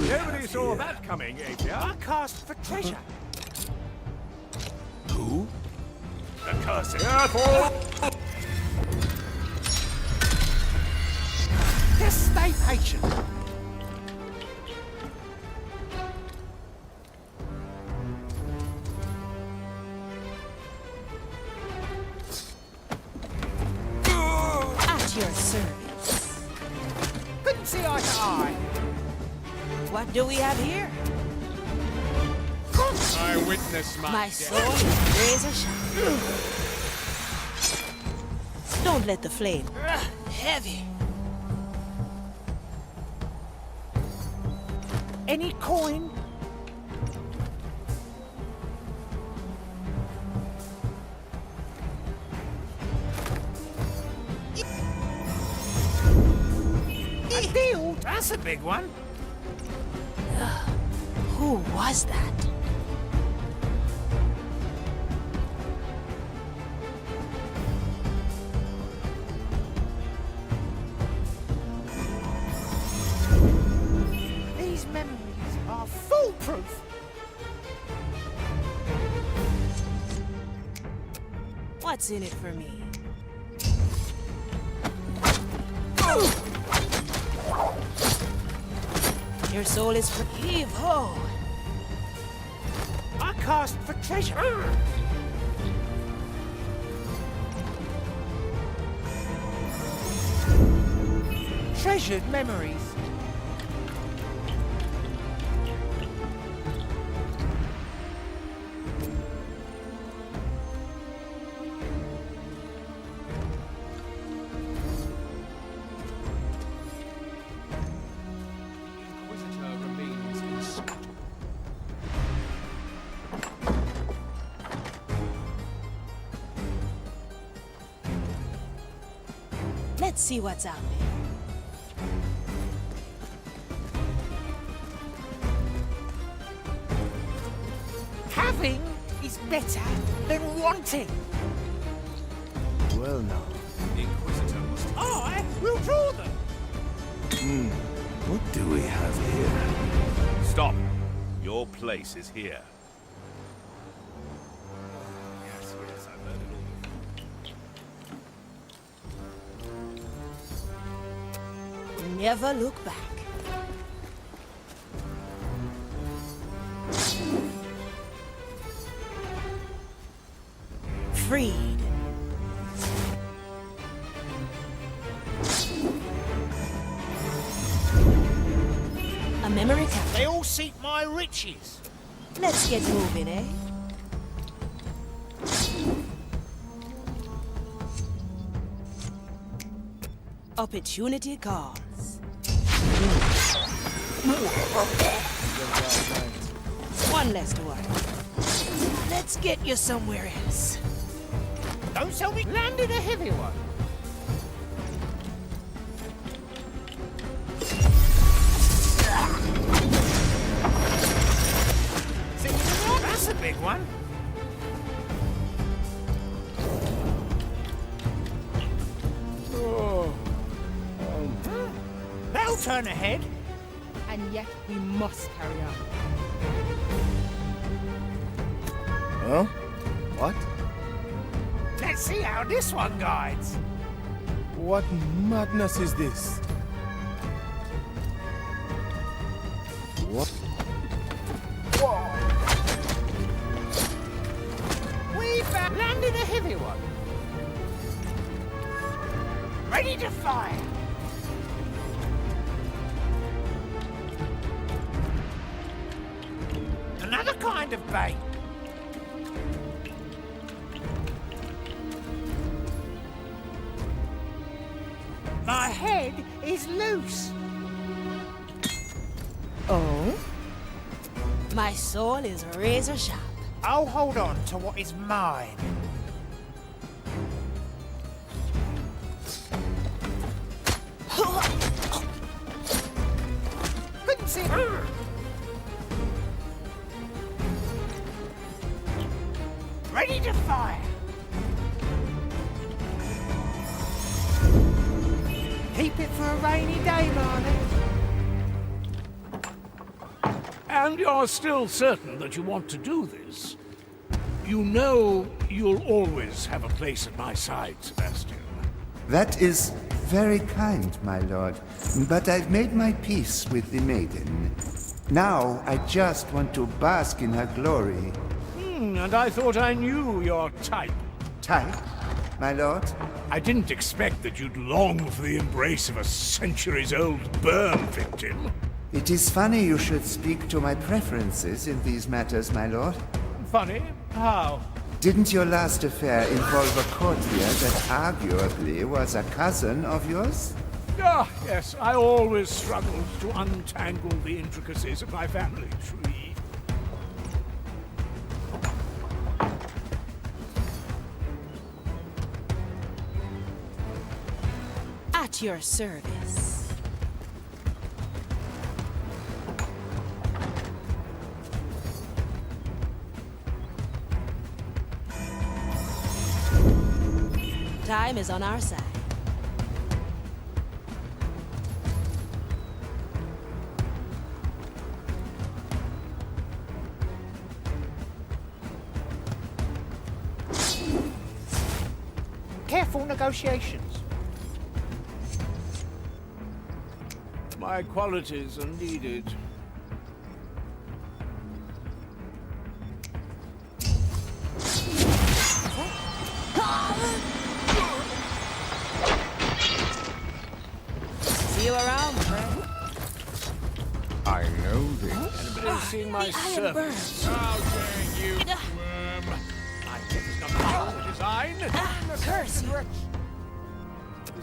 Nobody saw that coming, Apia. I cast for treasure. Who? The cursed. Careful. Just stay patient. At your service. Couldn't see eye to eye. What do we have here? I witness my My death. soul is razor sharp. Don't let the flame. Heavy. Any coin? A deal? That's a big one. Who was that? These memories are foolproof. What's in it for me? Your soul is for heave ho. I cast for treasure. Treasured memories. Inquisitor remains instructed. Let's see what's out there. Having is better than wanting. Well now. Inquisitor must... I will draw them. What do we have here? Stop. Your place is here. Yes, I've heard it all. Never look back. Freed. A memory card. They all seek my riches. Let's get moving, eh? Opportunity calls. One less to worry. Let's get you somewhere else. Don't tell me landed a heavy one. That's a big one. That'll turn ahead. And yet we must carry on. Huh? What? Let's see how this one guides. What madness is this? What? We've landed a heavy one. Ready to fire. Another kind of bait. My head is loose. Oh? My soul is razor sharp. I'll hold on to what is mine. Couldn't see her. Ready to fire. Keep it for a rainy day, Marley. And you're still certain that you want to do this? You know you'll always have a place at my side, Sebastian. That is very kind, my lord. But I've made my peace with the maiden. Now I just want to bask in her glory. And I thought I knew your type. Type, my lord? I didn't expect that you'd long for the embrace of a centuries-old burn victim. It is funny you should speak to my preferences in these matters, my lord. Funny? How? Didn't your last affair involve a courtier that arguably was a cousin of yours? Ah, yes, I always struggled to untangle the intricacies of my family tree. At your service. Time is on our side. Careful negotiations. My qualities are needed. See you around, friend. I know this. Anybody seen my The iron servant? burns. How dare you, worm! I get the design. Curse you. It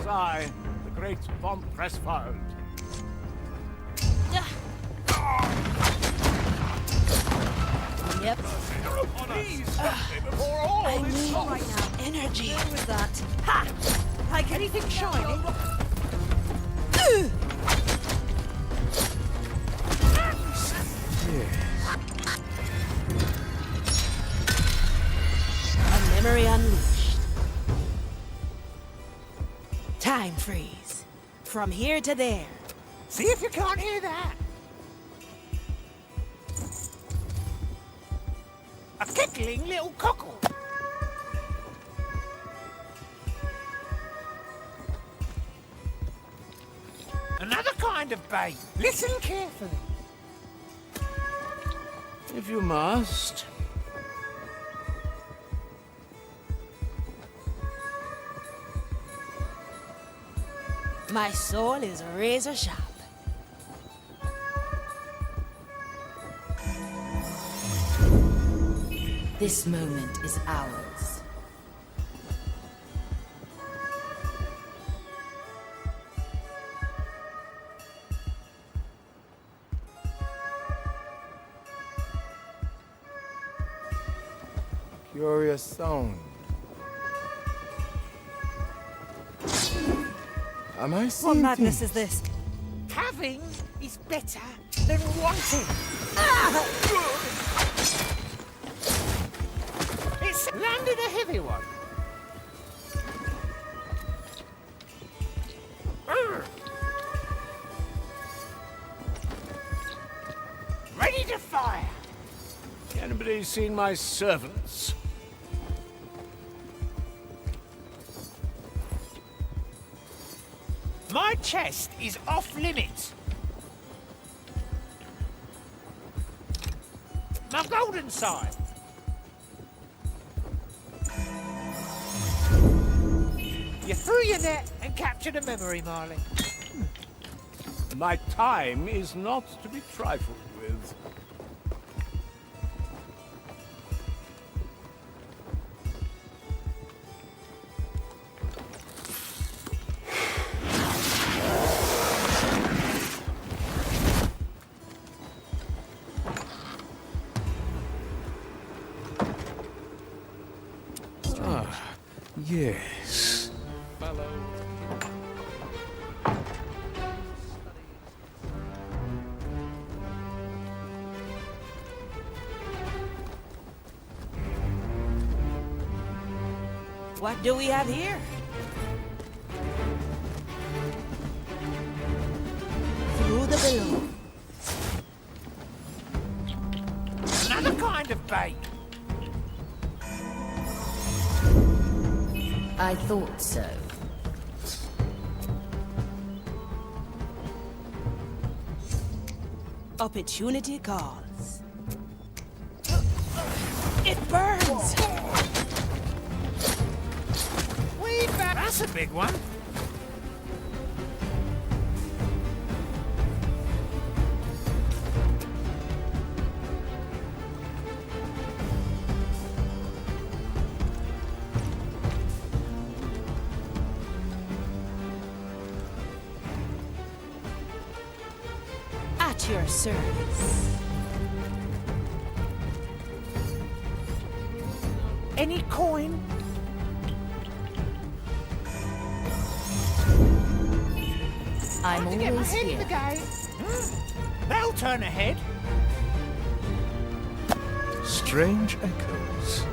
is I, the great von Pressfeld. Yep. Please stop me before all I this need sauce. right now energy. What was that? Ha! Like anything shiny? breeze. From here to there. See if you can't hear that. A giggling little cockle. Another kind of bait. Listen carefully. If you must. My soul is razor sharp. This moment is ours. Curious sound. Am I seeing What madness things? is this? Having is better than wanting. It's landed a heavy one. Ready to fire. Anybody seen my servants? My chest is off limits. My golden side. You threw your net and captured a memory, Marley. My time is not to be trifled with. Yes. What do we have here? Through the below. Another kind of bait. I thought so. Opportunity calls. It burns! That's a big one. At your service. Any coin? I'm To get my always head in the here. game. That'll turn ahead. Strange echoes.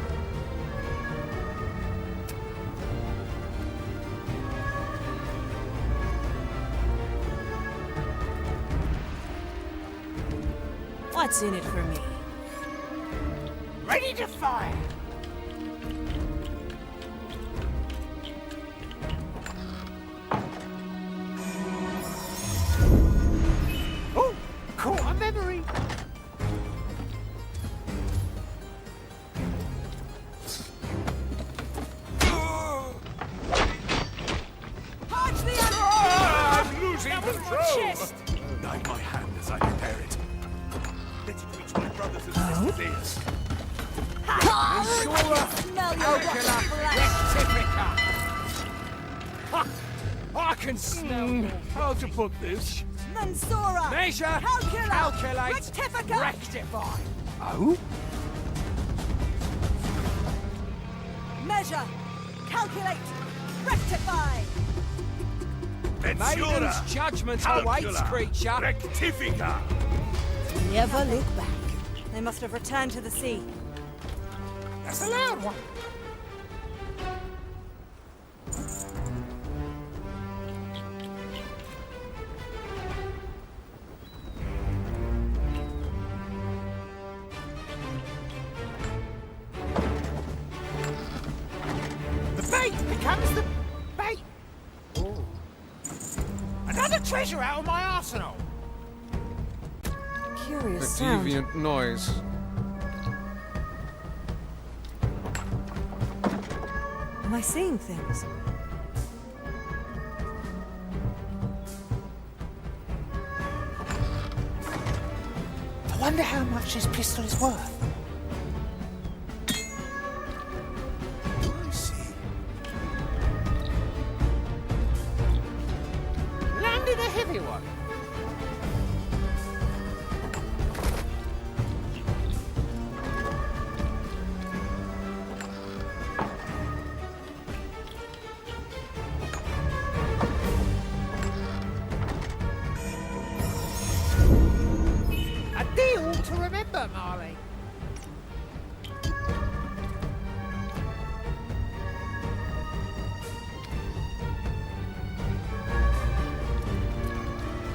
What's in it for me? Ready to fire. Oh, caught a memory. Punch the other! I'm losing control! Chest! Guide my hand as I prepare it. Let it reach my brothers and sisters' ears. Smell your rotten flesh! Rectifica! Ha! I can smell How to put this? Mensura! Measure, Calculate! calculate, Rectifica! rectify. Oh? Measure! Calculate! Rectify! Maiden's judgment awaits, creature. Rectifica! Never look back. They must have returned to the sea. That's a loud one. becomes the bait. Oh. Another treasure out of my arsenal. Curious A sound. deviant noise. Am I seeing things? I wonder how much this pistol is worth. I see. Landed a heavy one. A deal to remember, Marley.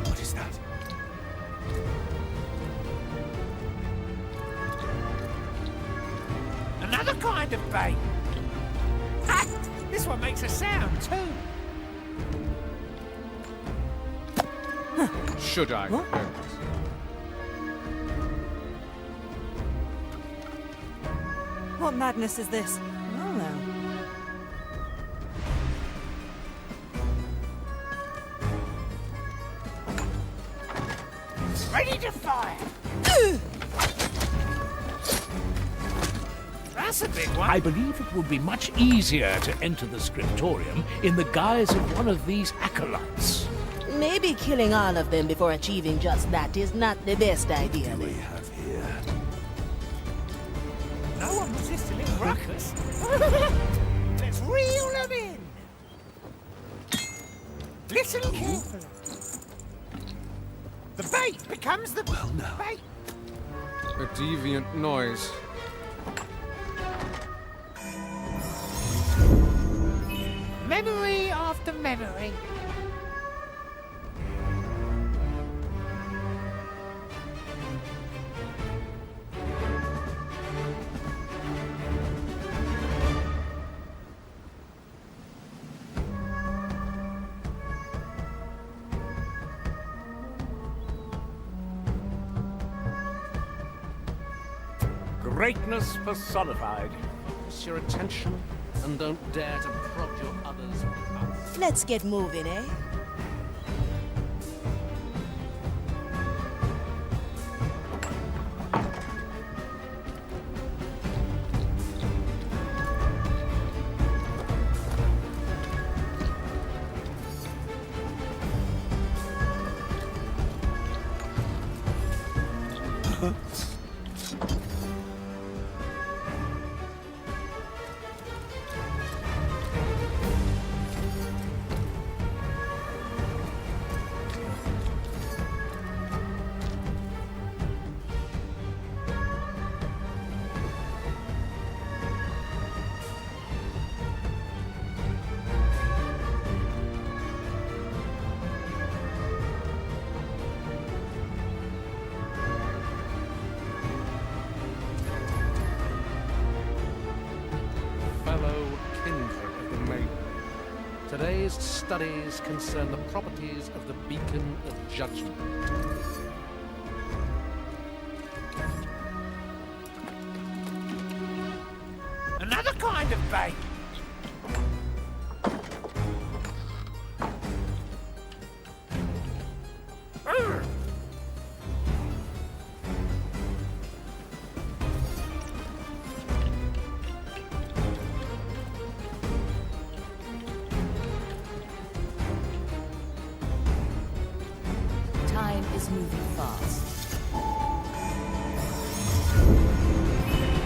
What is that? Another kind of bait. Ha! This one makes a sound too. Should I? What? Yes. What madness is this? Oh no. Ready to fire. That's a big one. I believe it would be much easier to enter the scriptorium in the guise of one of these acolytes. Maybe killing all of them before achieving just that is not the best idea. What do we have here? No one was just a little ruckus. Let's reel them in. Listen carefully. The bait becomes the bait. A deviant noise. Memory after memory. Greatness personified. Focus your attention and don't dare to prod your others with us. Let's get moving, eh? Fellow kindred of the maiden. Today's studies concern the properties of the beacon of judgment. Another kind of bait. Urgh. Time is moving fast.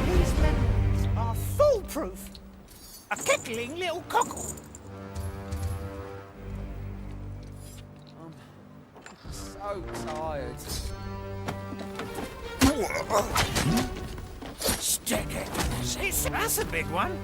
These memories are foolproof. A tickling little cockle. So tired. Stick it. That's a big one.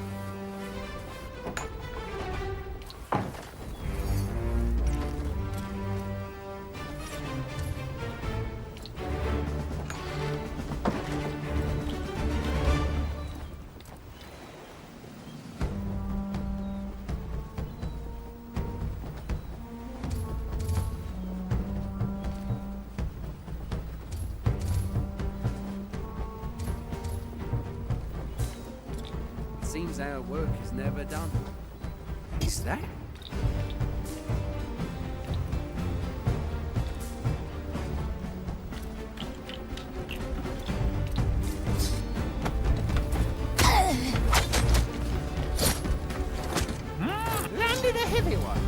seems our work is never done. Is that? Landed a heavy one.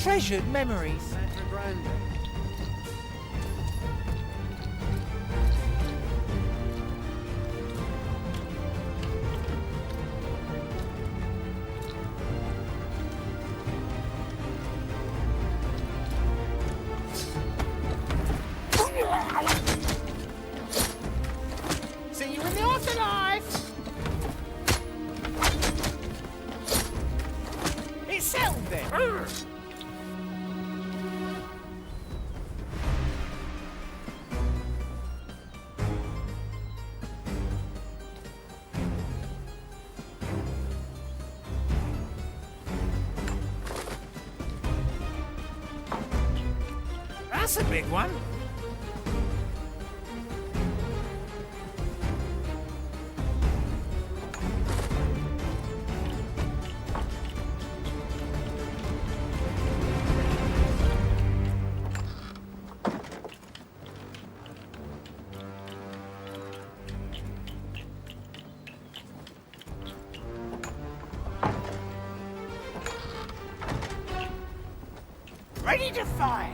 Treasured memories. See you in the afterlife. It's settled then. That's a big one. Ready to fire.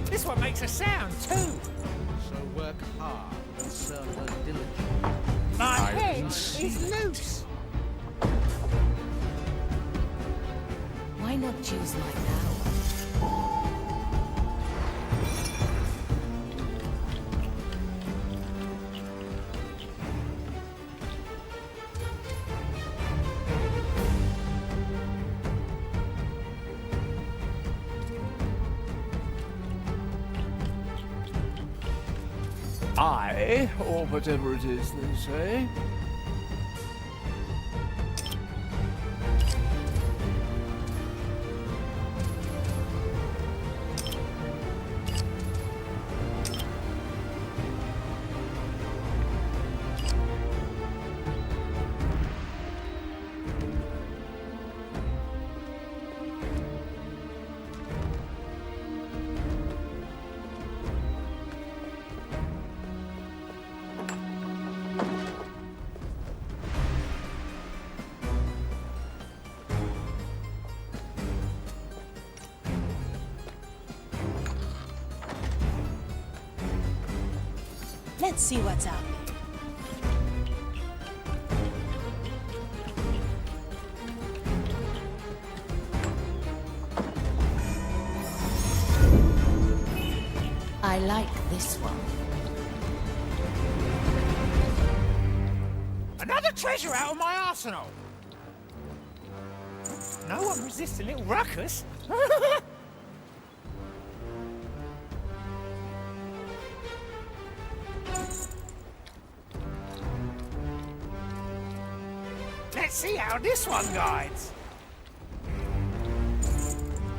This one makes a sound too. So work hard and serve her diligently. My head is loose. Why not choose my power? I, or whatever it is they say. Let's see what's out there. I like this one. Another treasure out of my arsenal. No one resists a little ruckus. Let's see how this one guides.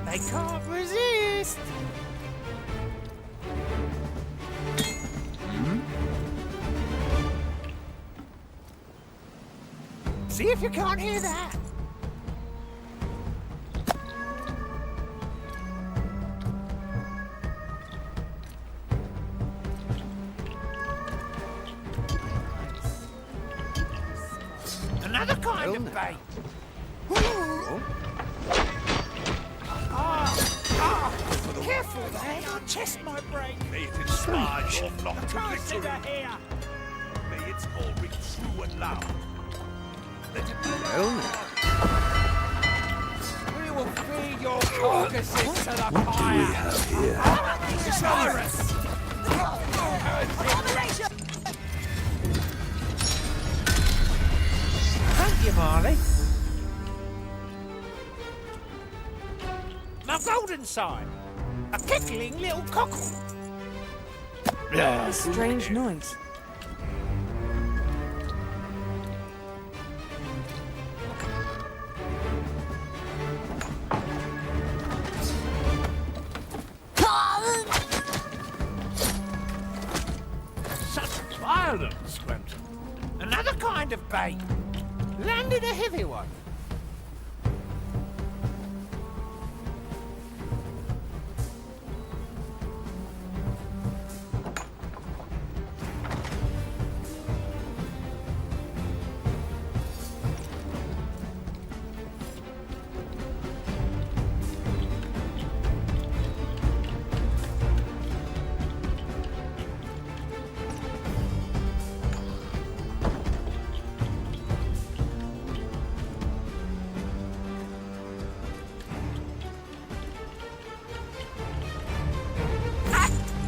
They can't resist. See if you can't hear that. Another kind of bait. Careful there, your chest might break. May it inspire your flock to Consider victory. here. May its call ring true and loud. Let it be We will feed your carcasses to the fire. Cyrus! Thank you, Marley. My golden sign. A kickling little cockle. A strange noise. Such violence, Quentin. Another kind of bait. Landed a heavy one.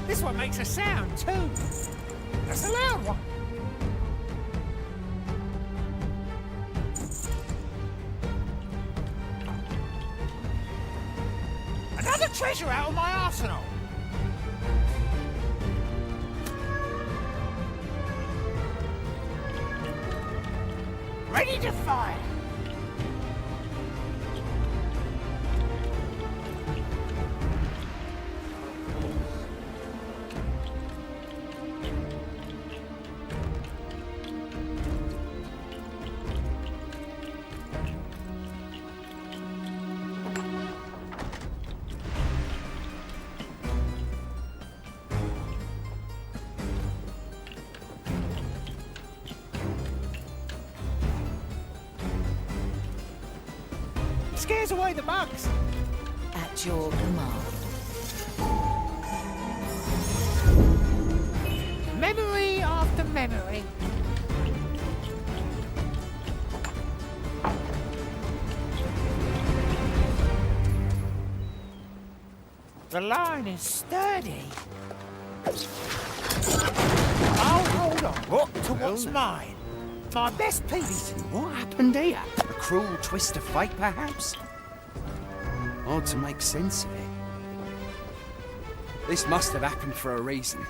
This one makes a sound, too. That's a loud one. Another treasure out of my arsenal. Ready to fire. Scares away the bugs. At your command. Memory after memory. The line is sturdy. I'll hold on to what's mine. My best piece. What happened here? A cruel twist of fate, perhaps? Hard to make sense of it. This must have happened for a reason.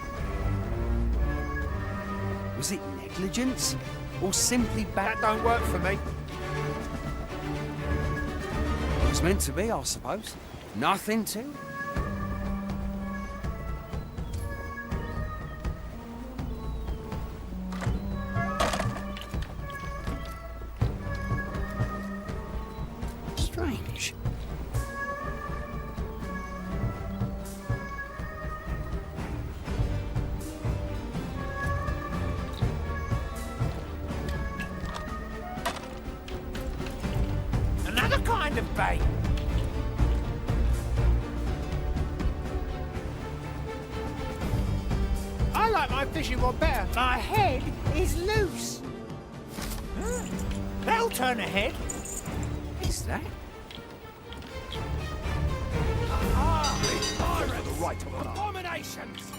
Was it negligence? Or simply bad... That don't work for me. It was meant to be, I suppose. Nothing to it. Strange. Another kind of bait. I like my fishing rod better. My head is loose. That'll turn a head. Is that? for the right of an Abominations!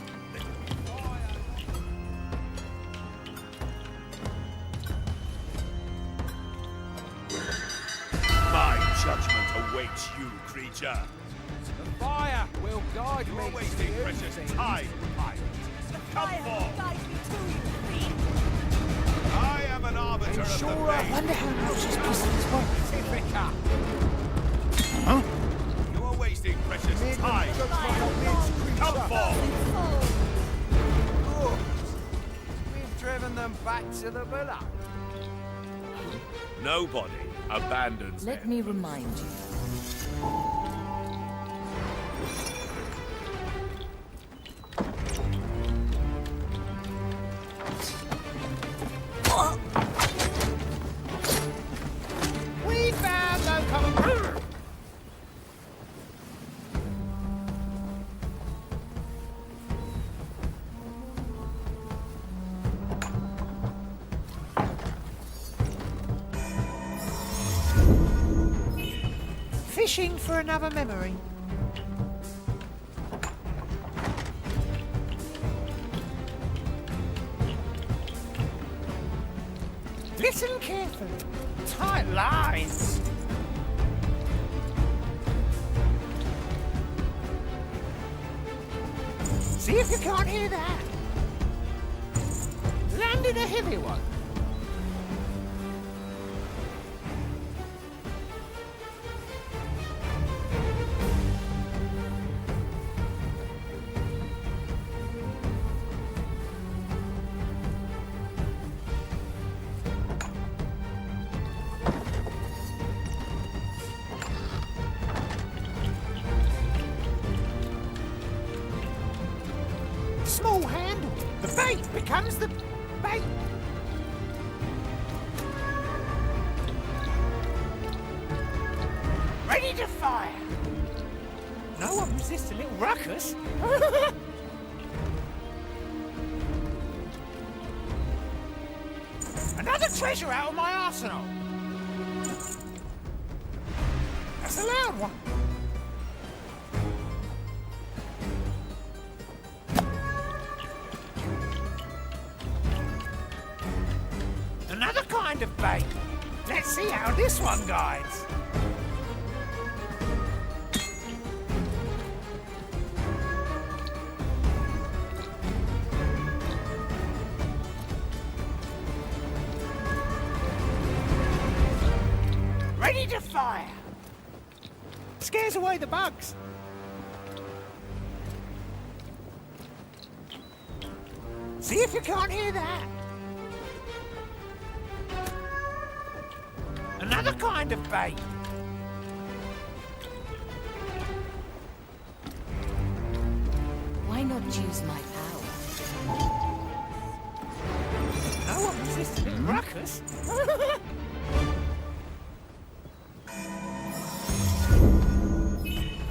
My judgment awaits you, creature. The fire will guide You're me. wasting precious time, pilot. Come forth. I am an arbiter of the Sure, I fate. wonder how much this business worth. Huh? You are wasting precious time. Come forth. We've driven them back to the villa. Nobody abandons Let them. me remind you. We found no common. Fishing for another memory. Listen carefully. Tight lines. See if you can't hear that. Landing a heavy one. Small handle. The bait becomes the bait. Ready to fire. No one resists a little ruckus. Another treasure out of my arsenal. That's a loud one. Another kind of bait. Let's see how this one guides. Ready to fire. Scares away the bugs. See if you can't hear that. Another kind of bait. Why not use my power? No one resists a little ruckus.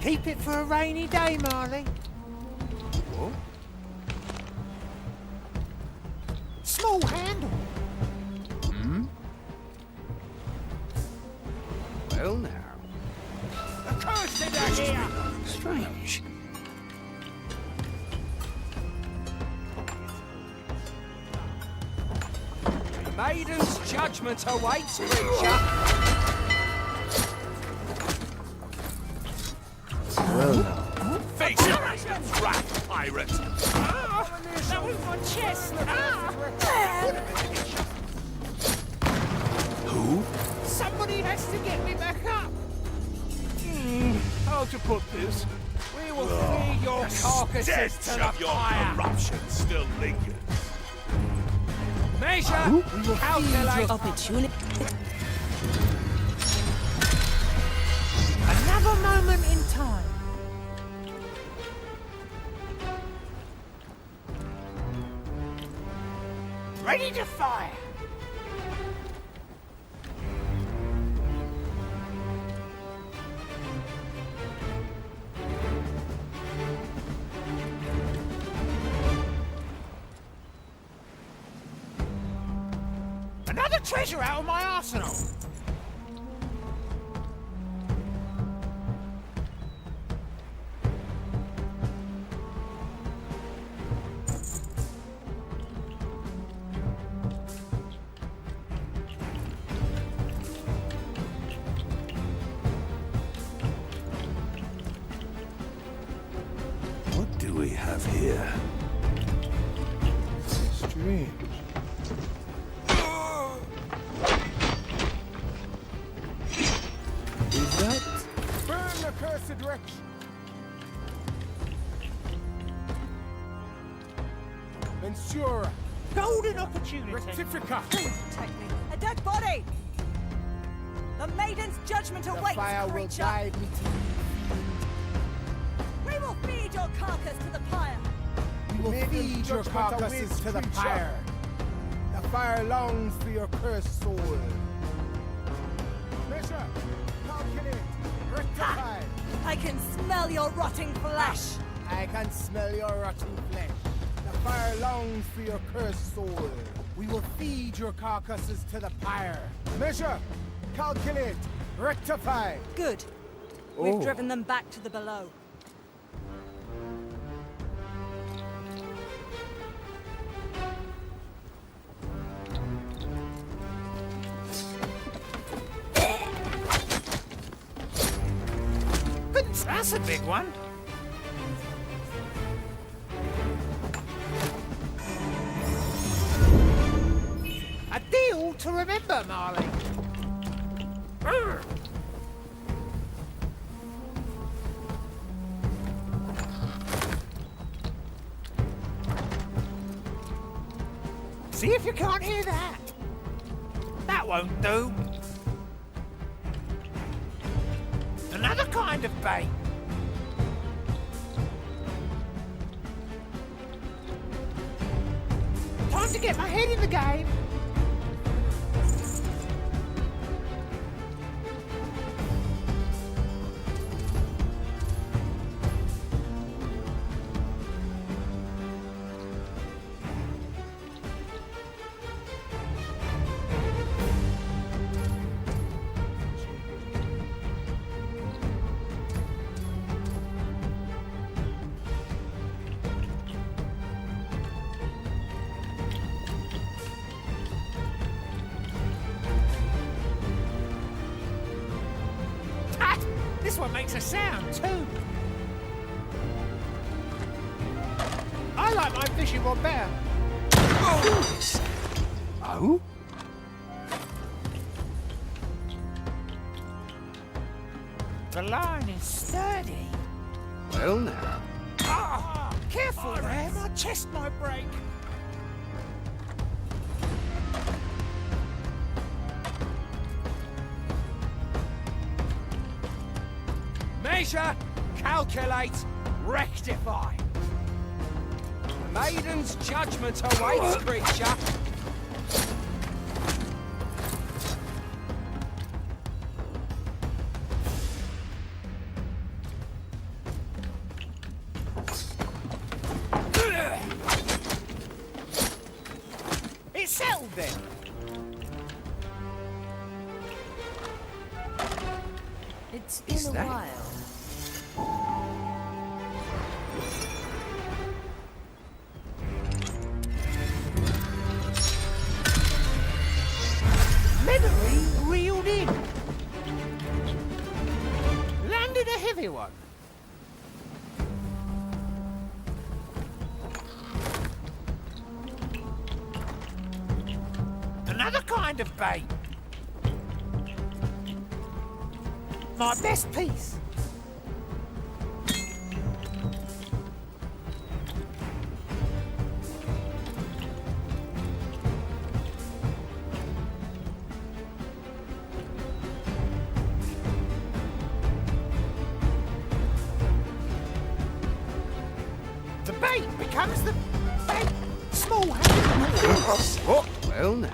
Keep it for a rainy day, Marley. What? Small handle. Well now. The curse is here. Strange. Maiden's judgment awaits, creature. Well now. Face it, rat pirate! That was my chest. Who? Somebody has to get me back up. How to put this? We will feed your carcasses to Stench the of your fire. corruption still lingers. Measure, calculate. Opportunity. Another moment in time. Ready to fire. Another treasure out of my arsenal. What do we have here? Strange. Is that? Burn the cursed wretch. Mensura. Golden opportunity. Rectifica. Protect me. A dead body! The maiden's judgment awaits, Fire will creature! guide me to We will feed your carcass to the pyre! you. We will feed your carcasses to the pyre. The fire longs for your cursed soul. Measure, calculate, rectify. I can smell your rotting flesh! I can smell your rotten flesh. The fire longs for your cursed soul. We will feed your carcasses to the pyre. Measure, calculate, rectify. Good. We've driven them back to the below. That's a big one. A deal to remember, Marley. Urgh. See if you can't hear that. That won't do. Another kind of bait. Time to get my head in the game. This one makes a sound, too. I like my fishing rod better. Oh? The line is sturdy. Well now. Ah, careful there, my chest might break. Measure, calculate, rectify. The maiden's judgment awaits, creature. It's settled then. It's been a while. Memory reeled in. Landed a heavy one. Another kind of bait. My best piece. The bait becomes the bait. Small hand. Oh, well now.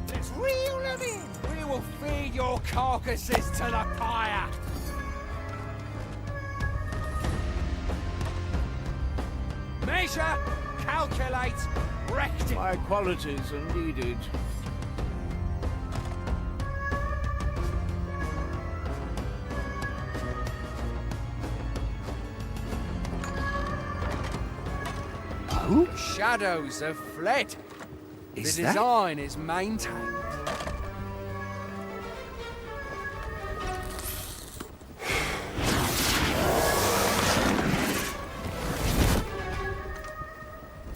Let's reel them in. We will feed your carcasses to the pyre. Measure, calculate, rectify. My qualities are needed. Oh? Shadows have fled. Is The that? design is maintained.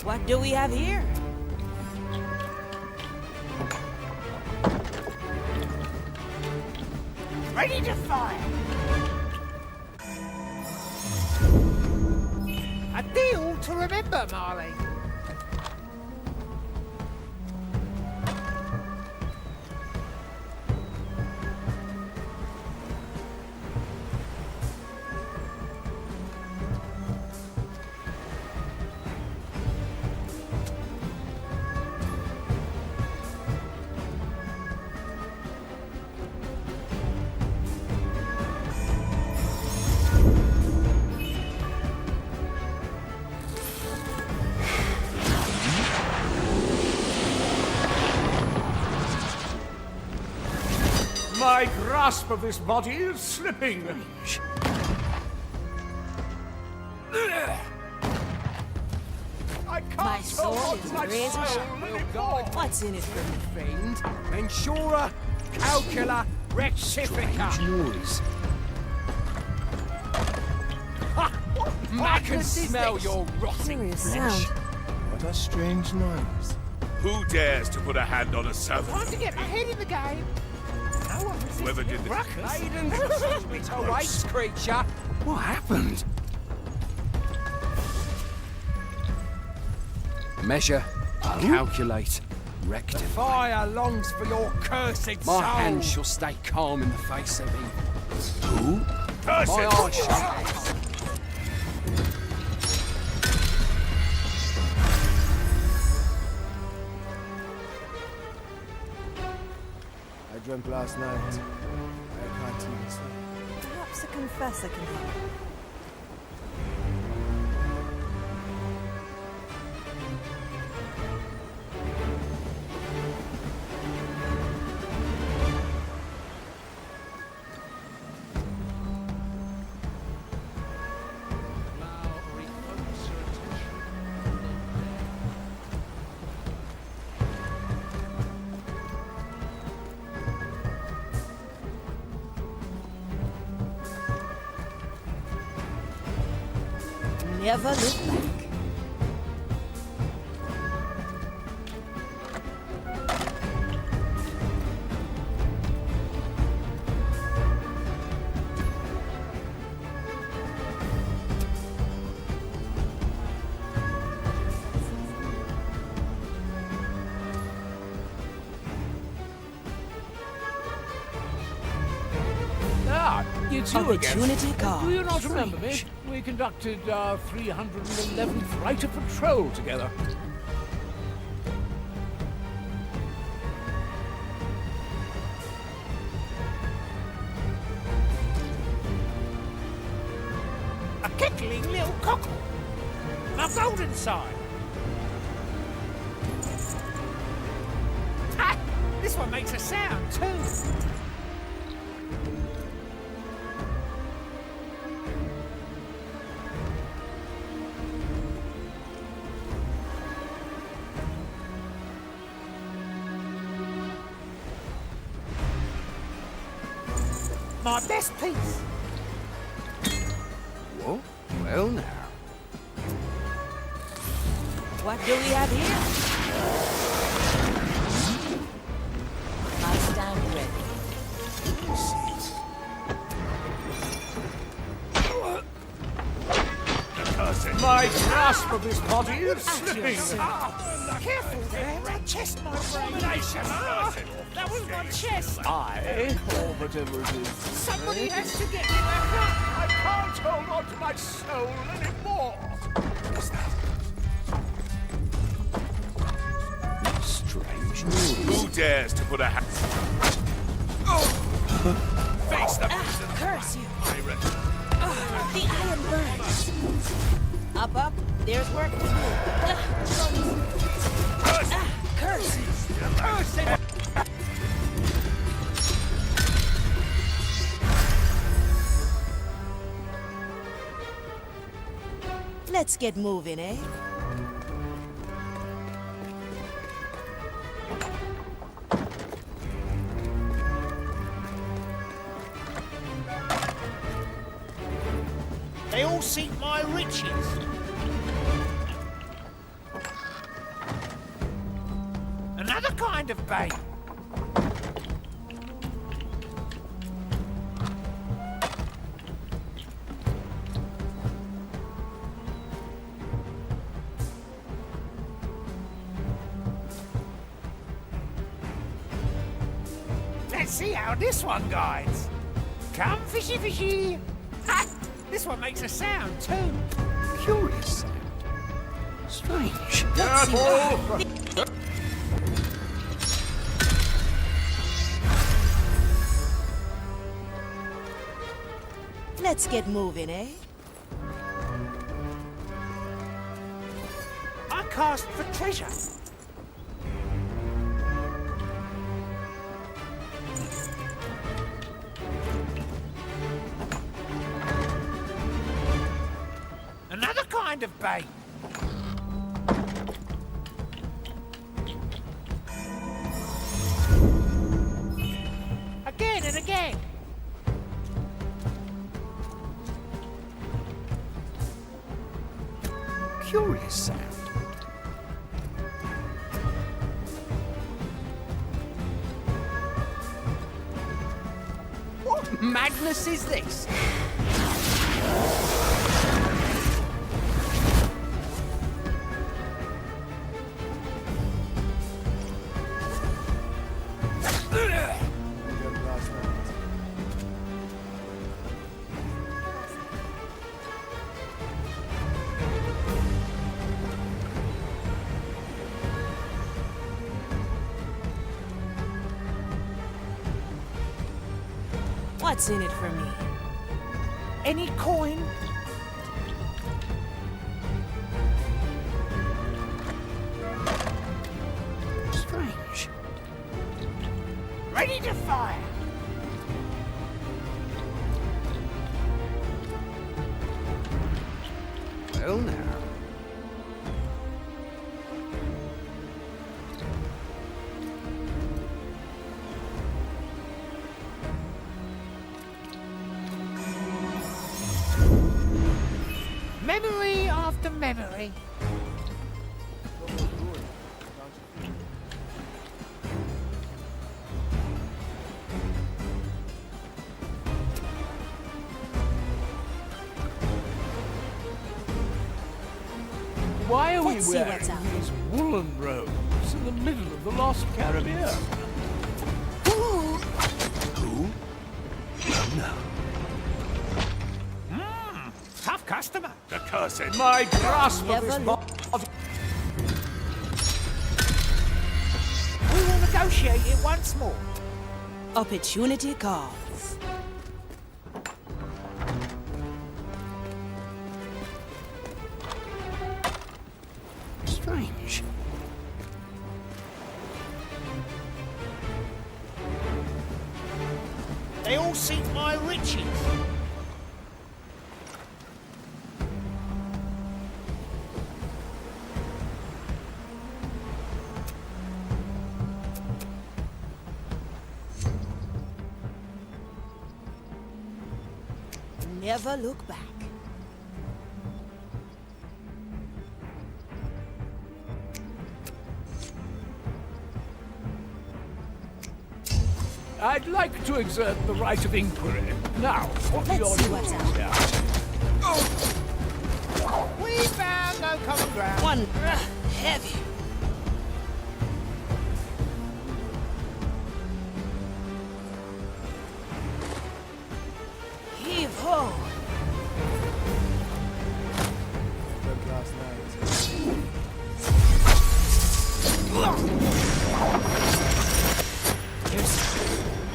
What do we have here? Ready to fire. A deal to remember, Marley. grasp of this body is slipping. I can't My soul hold is my razor soul sharp. anymore. What's in it for me? Fiend, Mensura, Calcula, Rectifica. Noise. I can smell your rotting Curious flesh. sound. What a strange noise. Who dares to put a hand on a servant? Time to get my head in the game. No one resisted Whoever did it. this- Ruckus. Maiden, little race creature. What happened? Measure, calculate, rectify. Fire longs for your cursed soul. My hand shall stay calm in the face of evil. Who? Curse My it! eyes shall... I dreamt last night. I can't even sleep. Perhaps a confessor can help. Now refocus your attention. Never look back. Ah, you two again. Opportunity Do you not cost. remember me? We conducted our 311th Rite of Patrol together. A kickling little cockle. My golden sign. Ha! This one makes a sound too. My best piece. Whoa, well now. What do we have here? I stand ready. Curse it! My grasp of this body is slipping. Careful there, that chest, my brain. That was my chest. I, or whatever it is. Somebody has to get me back I can't hold on to my soul anymore. Strange noise. Who dares to put a hand... Face the Curse you! pirate! The iron burns. Up, up. There's work to do. Curse you! Curse it! Let's get moving, eh? They all seek my riches. Another kind of bait. Let's see how this one guides. Come, fishy, fishy. Ha! This one makes a sound too. Curious sound. Strange. Let's get moving, eh? I cast for treasure. kind of bait. Again and again. Curious sound. What madness is this? What's in it for me? Any coin? Strange. Ready to fire. Well now. Memory after memory. Why are we Let's see wearing what's out. these woolen robes in the middle of the lost Caribe? Who? No. Tough customer. The cursed. My grasp of Never this look- We will negotiate it once more. Opportunity calls. Strange. They all seek my riches. Never look back. I'd like to exert the right of inquiry. Now, what are Let's your see what's rules out. here? We found no common ground. One heavy. Heave ho.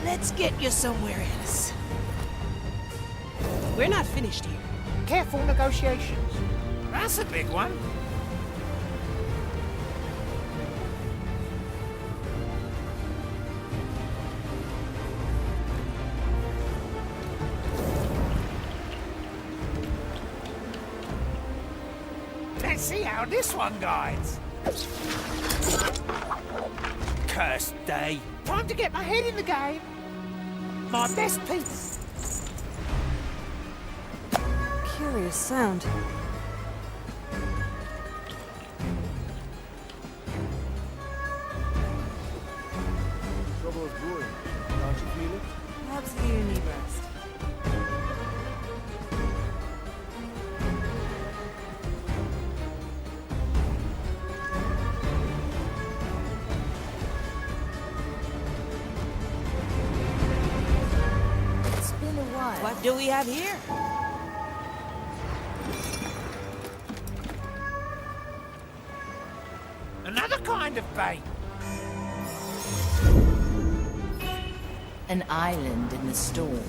Let's get you somewhere else. We're not finished here. Careful negotiations. That's a big one. Let's see how this one guides. Cursed day. Time to get my head in the game. My best piece. Curious sound. Trouble is brewing. Don't you feel it? Perhaps the uni burst. It's been a while. What do we have here? Another kind of bait. An island in the storm.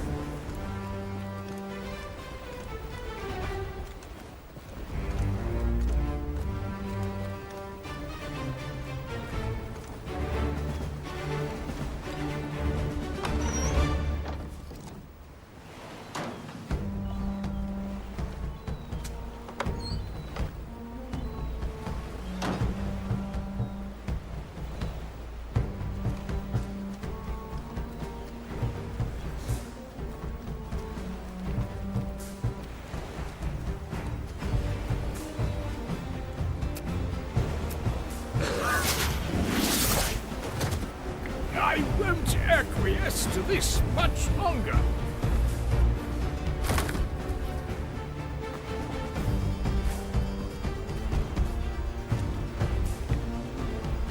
attest to this much longer.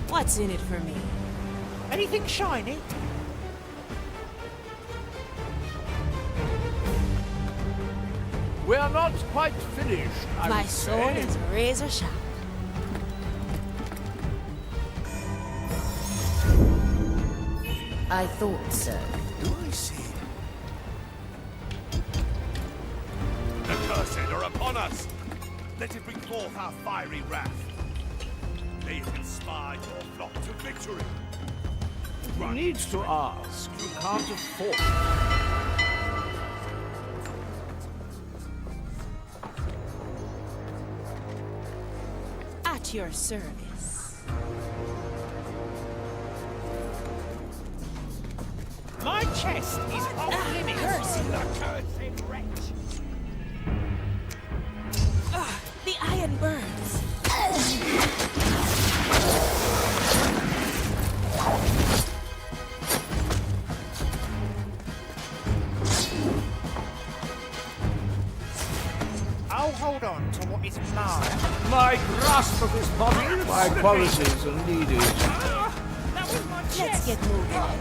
What's in it for me? Anything shiny? We are not quite finished, My sword is razor sharp. I thought so. Do I see? The cursed are upon us! Let it bring forth our fiery wrath. May it inspire your flock to victory. You need to ask. You can't afford. At your service. My chest is off limits. The cursed wretch. The iron burns. I'll hold on to what is mine. My grasp of this body, my qualities are needed. That was my chest. Let's get moving.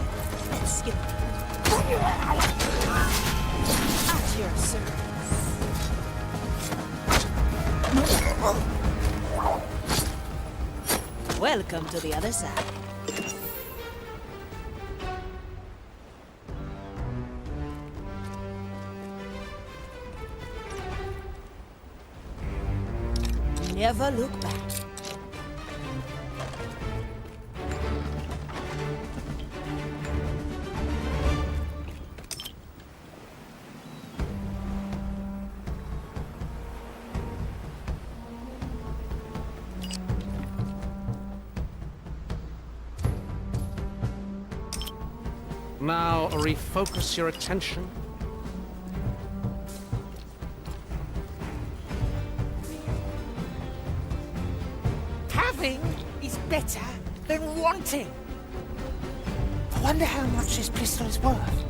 Let's skip. At your service. Welcome to the other side. Never look back. Now refocus your attention. Having is better than wanting. I wonder how much this pistol is worth.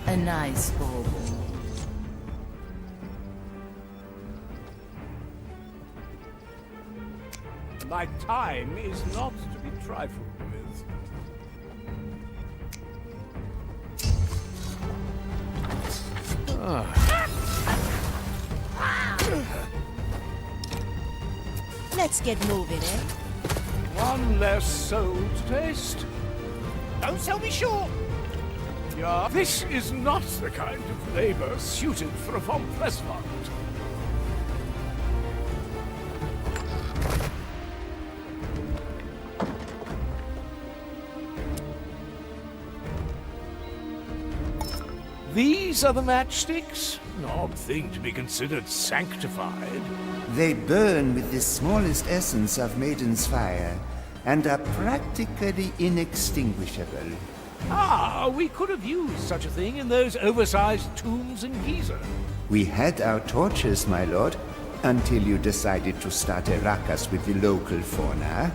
A nice bauble. My time is not to be trifled with. Let's get moving, eh? One less soul to taste. Don't sell me short. Yeah, this is not the kind of labor suited for a von Plessmont. These are the matchsticks? An odd thing to be considered sanctified. They burn with the smallest essence of Maiden's fire, and are practically inextinguishable. Ah, we could have used such a thing in those oversized tombs in Giza. We had our torches, my lord, until you decided to start a ruckus with the local fauna.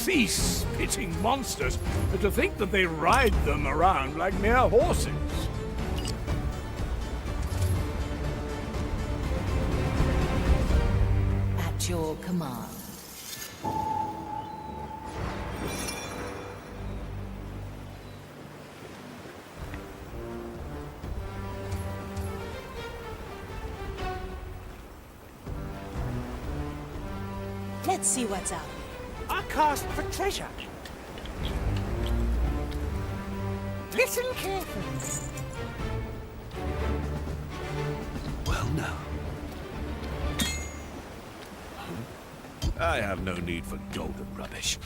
These spitting monsters, but to think that they ride them around like mere horses. At your command. Let's see what's out. I cast for treasure. Listen carefully. Well, now. I have no need for golden rubbish.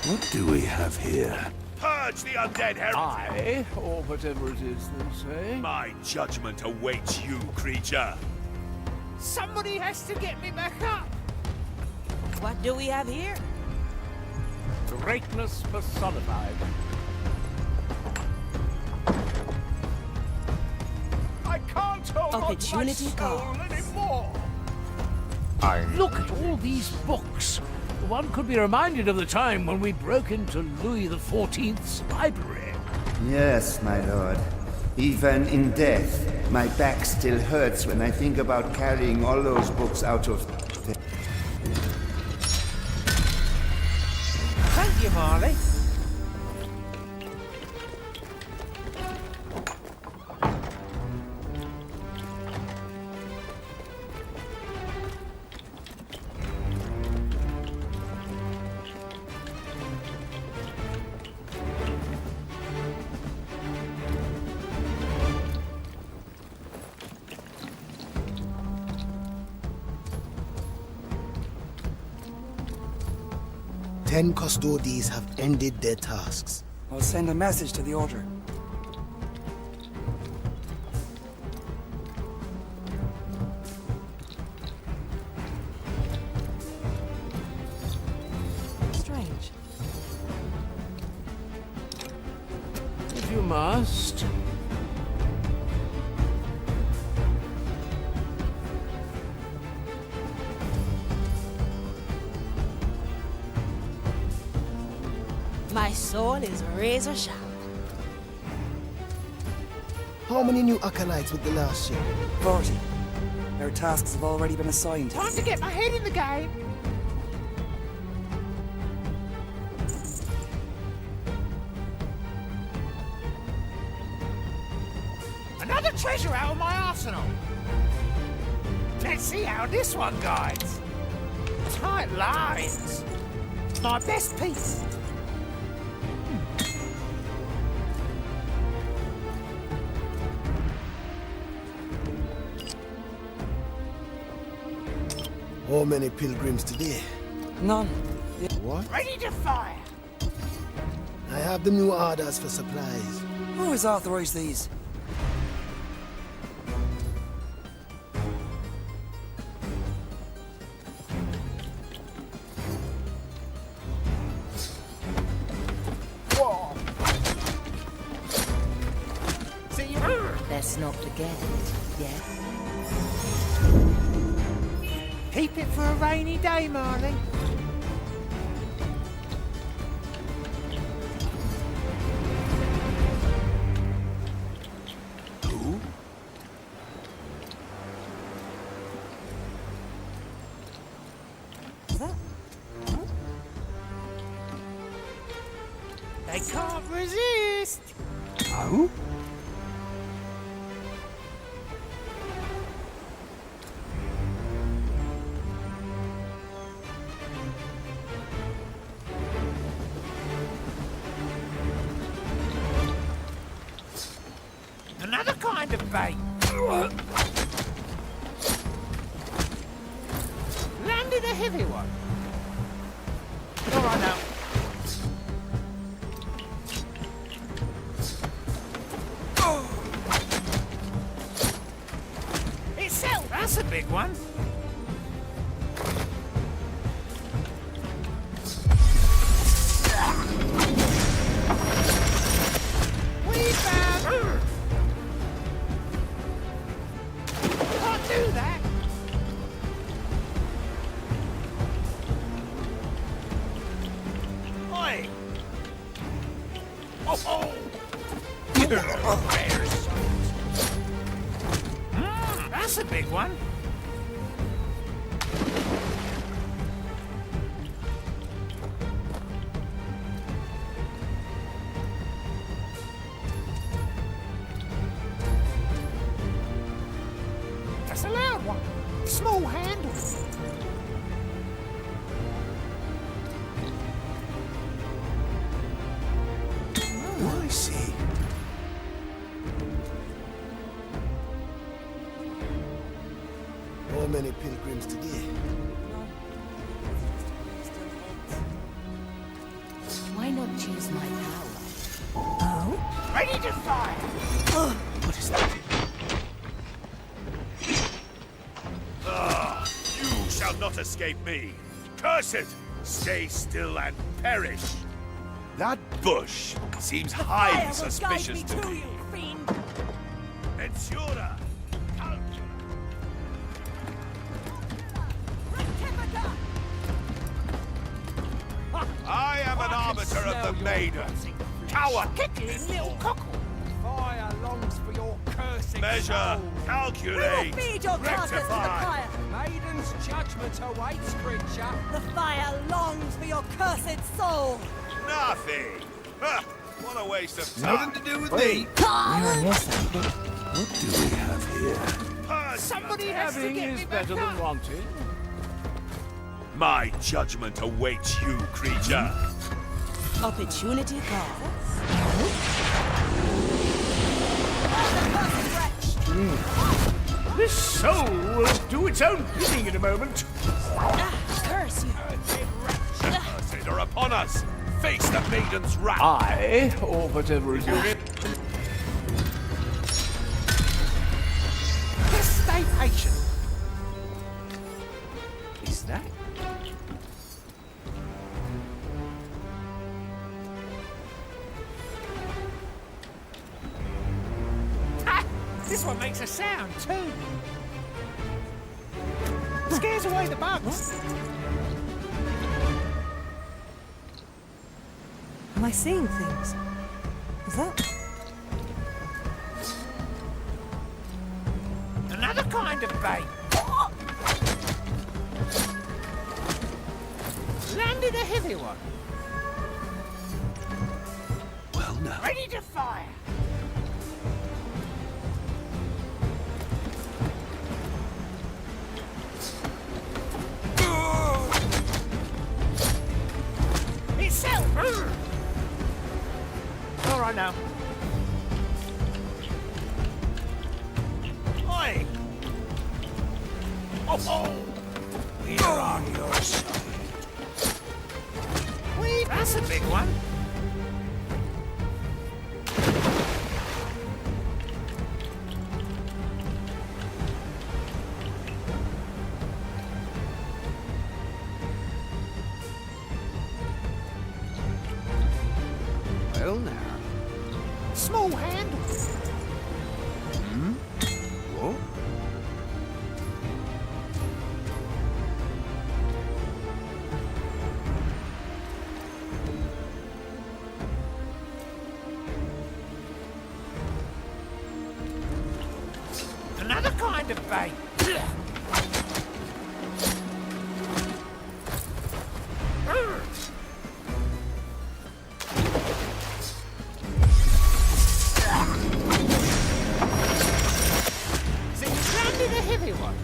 What do we have here? Purge the undead heretic! Aye, or whatever it is they say. My judgment awaits you, creature. Somebody has to get me back up. What do we have here? Greatness personified. I can't hold Opportunity on to my soul comes. anymore. Look at all these books. One could be reminded of the time when we broke into Louis XIV's library. Yes, my lord. Even in death, my back still hurts when I think about carrying all those books out of... Thank you, Marley. Ten custodies have ended their tasks. I'll send a message to the Order. Strange. If you must. My sword is razor sharp. How many new acolytes with the last ship? 40. Their tasks have already been assigned. Time to get my head in the game. Another treasure out of my arsenal. Let's see how this one guides. Tight lines. My best piece. How many pilgrims today? None. What? Ready to fire. I have the new orders for supplies. Who has authorized these? Whoa. See you. Let's not forget, yes? Keep it for a rainy day, Marley. Who? They can't resist. Oh? Another kind of bait. Landed a heavy one. All right now. Itself, that's a big one. We found. Can't do that. Oi! Oh, oh! You're a rare sight. That's a big one. That's a loud one. Small handle. Oh, I see. How many pilgrims today? Why not choose my power? Ready to fire. What is that? Ah, you shall not escape me. Curse it! Stay still and perish. That bush seems highly suspicious to me. Mensura! I am an arbiter of the maiden. Coward! Kickling little cockle. Fire longs for your cursed Measure, soul. calculate, Feed your carcass to the rectify. fire. Maiden's judgment awaits, creature. The fire longs for your cursed soul. Nothing. Ha, what a waste of time. Nothing to do with me. What do we have here? Somebody has to Having get is me back better up. than wanting. My judgment awaits you, creature. Opportunity calls. This soul will do its own bidding in a moment. Curse you. Cursed are upon us. Face the maiden's wrath. I, or whatever it is. Just stay patient. Is that? Ah, this one makes a sound too. Scares away the bugs. Am I seeing things? Is that... Another kind of bait. Landed a heavy one. Well, now. Ready to fire. Itself. All right now. Oi! Oh! We're on your side. Wait, that's a big one. Well, now. Small handle. What? Another kind of bait. So you landed a heavy one.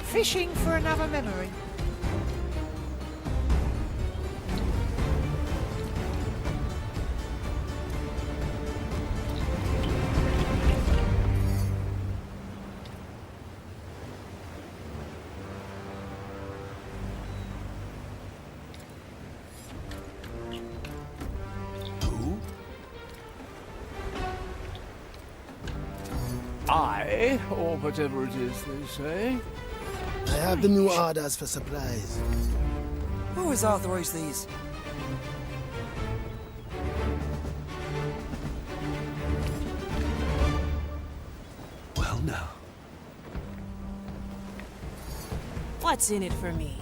Fishing for another memory. I, or whatever it is they say. I have the new orders for supplies. Who has authorized these? Well, now. What's in it for me?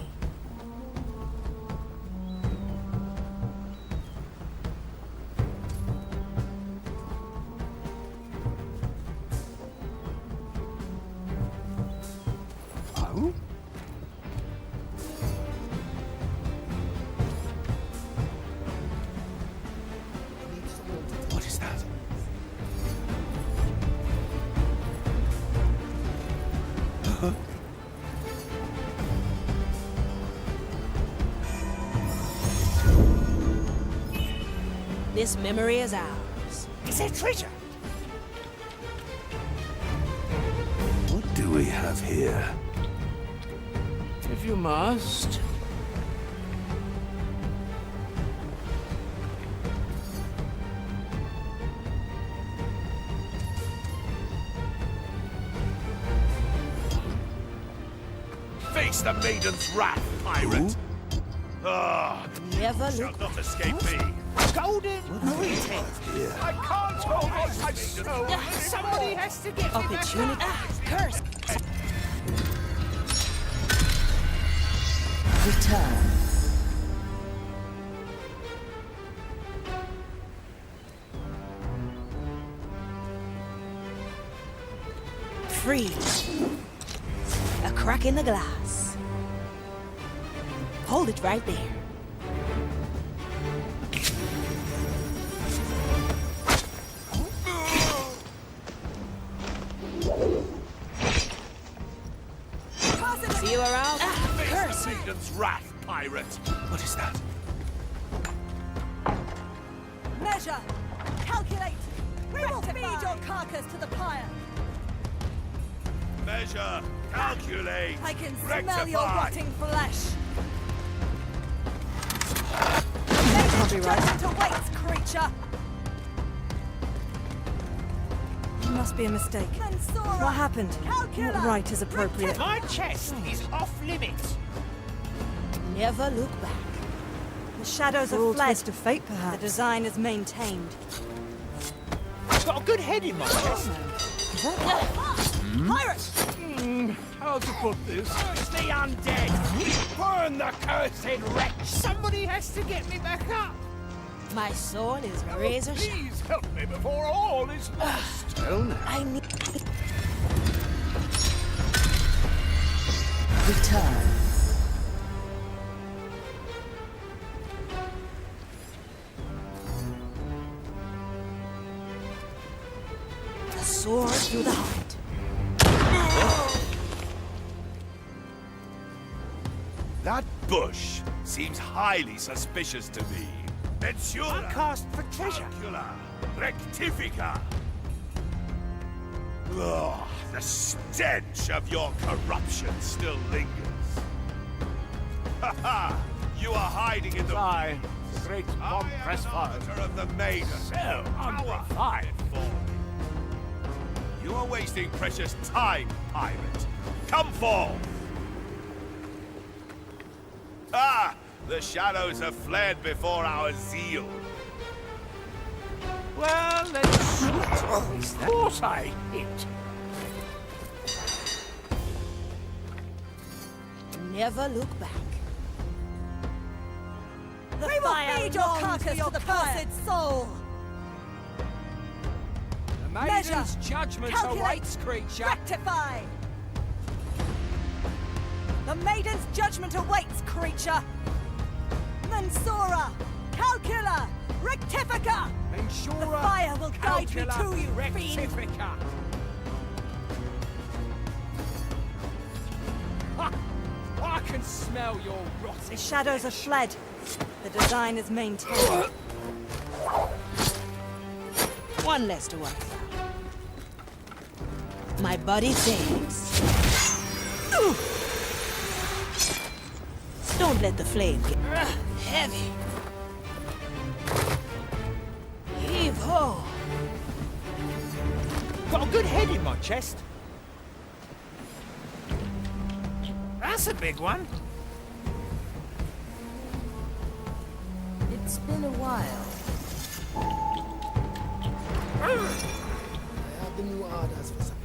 Oh? What is that? This memory is ours. It's a treasure. What do we have here? If you must. Face the maiden's wrath, pirate. Ah, Never shall look. not escape me. Golden pretense. I can't hold it. I'm so. Somebody has to get me back Opportunity. up. Curse. Return. Freeze. A crack in the glass. Hold it right there. See you around? Face the Maiden's wrath, pirate! What is that? Measure! Calculate! We will feed your carcass to the pyre! Measure! Calculate! I can rectify. smell your rotting flesh! Copyright. Judgment awaits, creature! It must be a mistake. Mensura! What happened? Calcula! What right is appropriate? My chest is off limits. Never look back. The shadows Cruel have fled. twist of fate, perhaps. The design is maintained. I've got a good head in my chest. Pirate! How to put this? Curse the undead! Burn the cursed wretch! Somebody has to get me back up! My soul is razor sharp. Please help me before all is lost. I need... Return. A sword through the heart. That bush seems highly suspicious to me. Mensura! I cast for treasure. Calcula! Rectifica! Ugh, the stench of your corruption still lingers. Ha ha! You are hiding in the... I, great I am an arbiter of the maiden. So unrefined. You are wasting precious time, pirate. Come forth! Ah! The shadows have fled before our zeal. Well, let's shoot. Of course I hit. Never look back. The fire feed your carcass to the cursed soul! The Maiden's judgment awaits, creature. Rectify! The Maiden's judgment awaits, creature! Mensura! Calcula! Rectifica! Mensura! The fire will guide me Calcula, to you, fiend! Rectifica! Ha! I can smell your rot. The shadows have fled. The design is maintained. One less to worry about. My body saves. Don't let the flame get heavy. Heave ho! Got a good head in my chest. That's a big one. It's been a while. I have the new orders for supplies.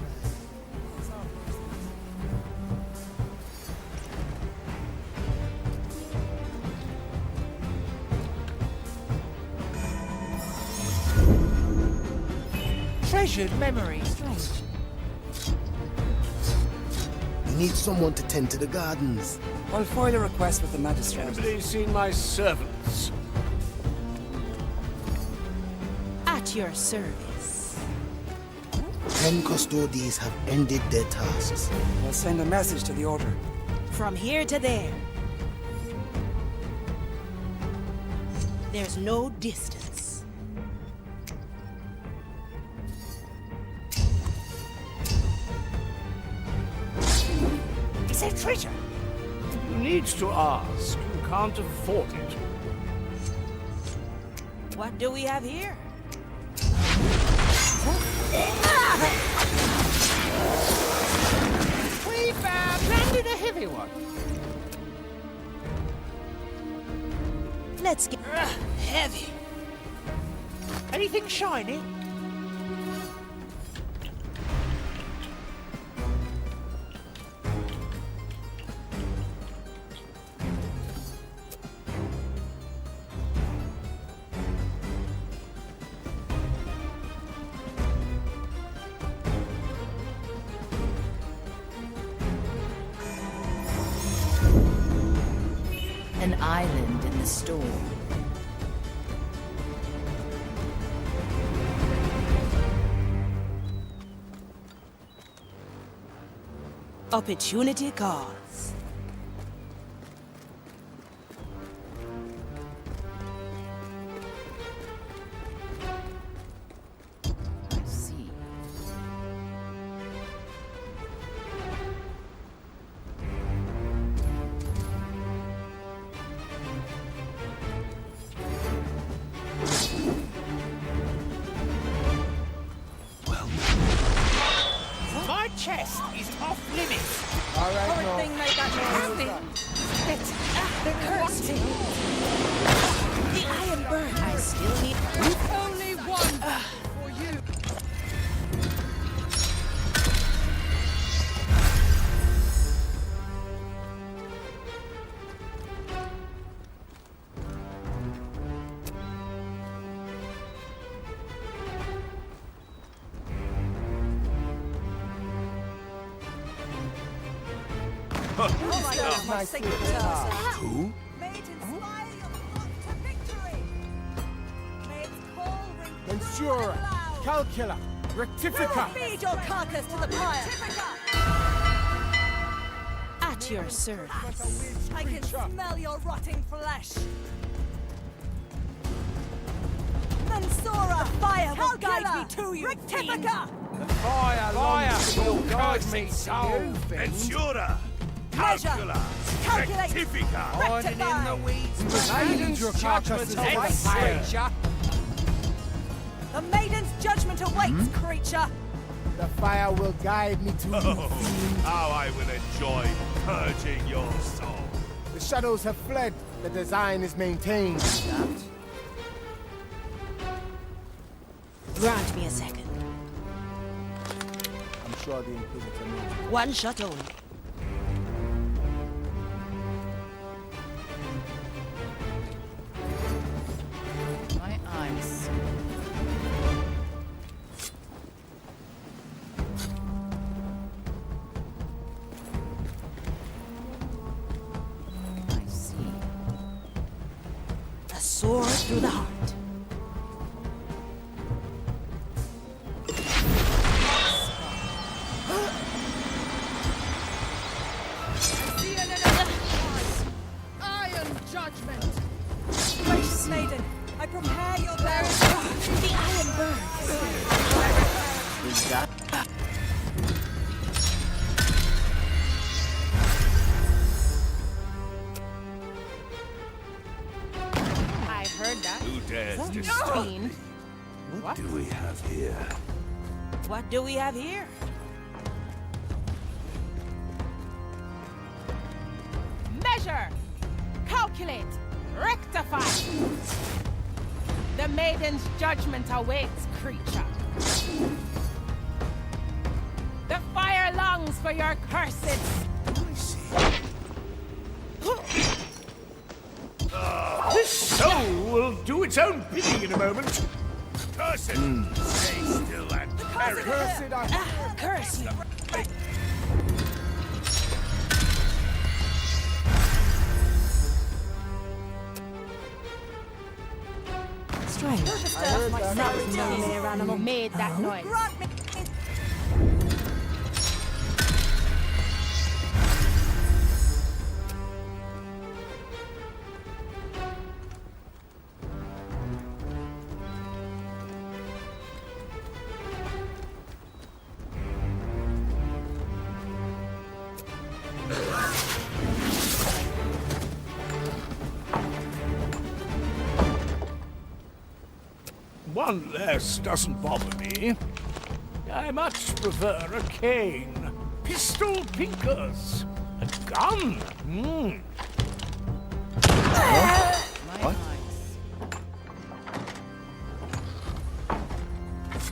Treasured memory. We need someone to tend to the gardens. I'll foil a request with the magistrate. Anybody seen my servants? At your service. 10 custodies have ended their tasks. I'll send a message to the order. From here to there. There's no distance. Is there treasure? You need to ask. You can't afford it. What do we have here? We've landed a heavy one. Let's get heavy. Anything shiny? An island in the storm. Opportunity calls. I see. My chest is off limits. All right, Horrid no. thing made that noise. The curse thing. The iron bird. I still need. Only one for you. Oh my God, my secret task. Who? May it inspire your flock to victory. May its call ring Ensure, loud. calcula, We will rectifica. feed your carcass to the pyre. At your service. I can smell your rotting flesh. Mensura, fire will guide me to you. Rectifica. Fire will guide me soul. Ensura! Measure. Calcula! Calculate. Rectifica! Rectify. Maiden's your carcass away, creature. The maiden's judgment awaits, creature. The fire will guide me to you. Oh, how I will enjoy purging your soul. The shadows have fled. The design is maintained. Grant me a second. I'm sure the Inquisitor knows. One shot only. My eyes. I see. A sword through the heart. Iron judgment. Gracious maiden, I prepare your burial. The iron bird. I heard that. Who dares to stop me? What do we have here? What do we have here? Measure, calculate, rectify. The maiden's judgment awaits, creature. The fire longs for your curses. This soul will do its own bidding in a moment. Curse it! Stay still and perish! Curse it, I... Curse you. Strange. No mere animal made that noise. One less doesn't bother me. I much prefer a cane. Pistol pinkers. A gun. My eyes.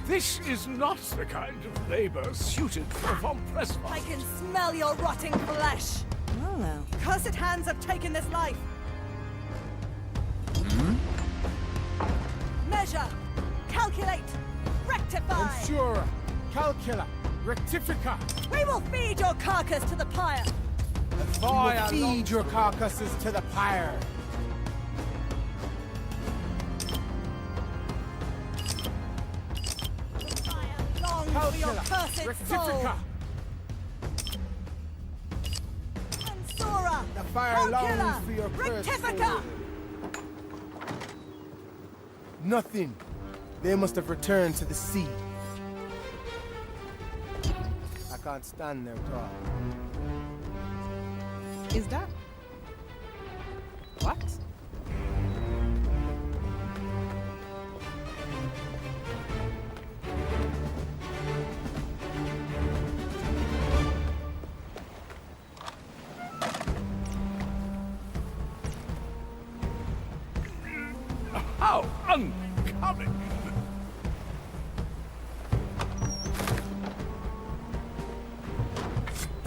This is not the kind of labor suited for von I Pressman. can smell your rotting flesh. Oh, no. Cursed hands have taken this life. Measure, calculate, rectify. Ensure, calcula, rectifica. We will feed your carcass to the pyre. fire feed your carcasses to the pyre. Long for your cursed soul. Ansora. The fire longs for your cursed soul. Nothing. They must have returned to the sea. I can't stand their talk. Is that... what? How unbecoming!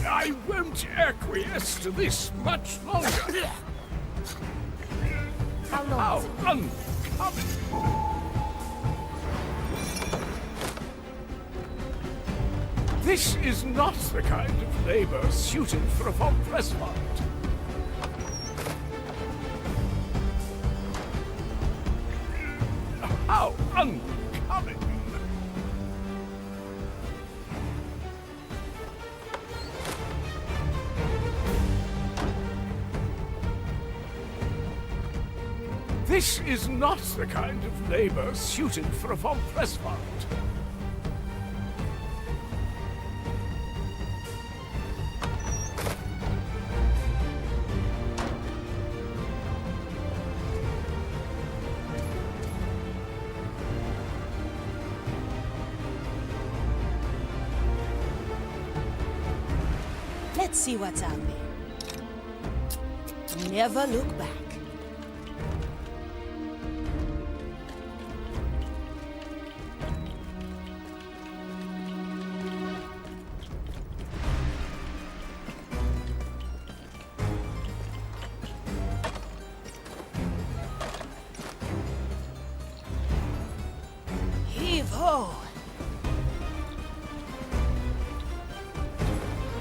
I won't acquiesce to this much longer. How unbecoming! This is not the kind of labor suited for a von Presswald. How unbecoming! This is not the kind of labor suited for a von Presswald. Let's see what's out there. Never look back. Heave ho!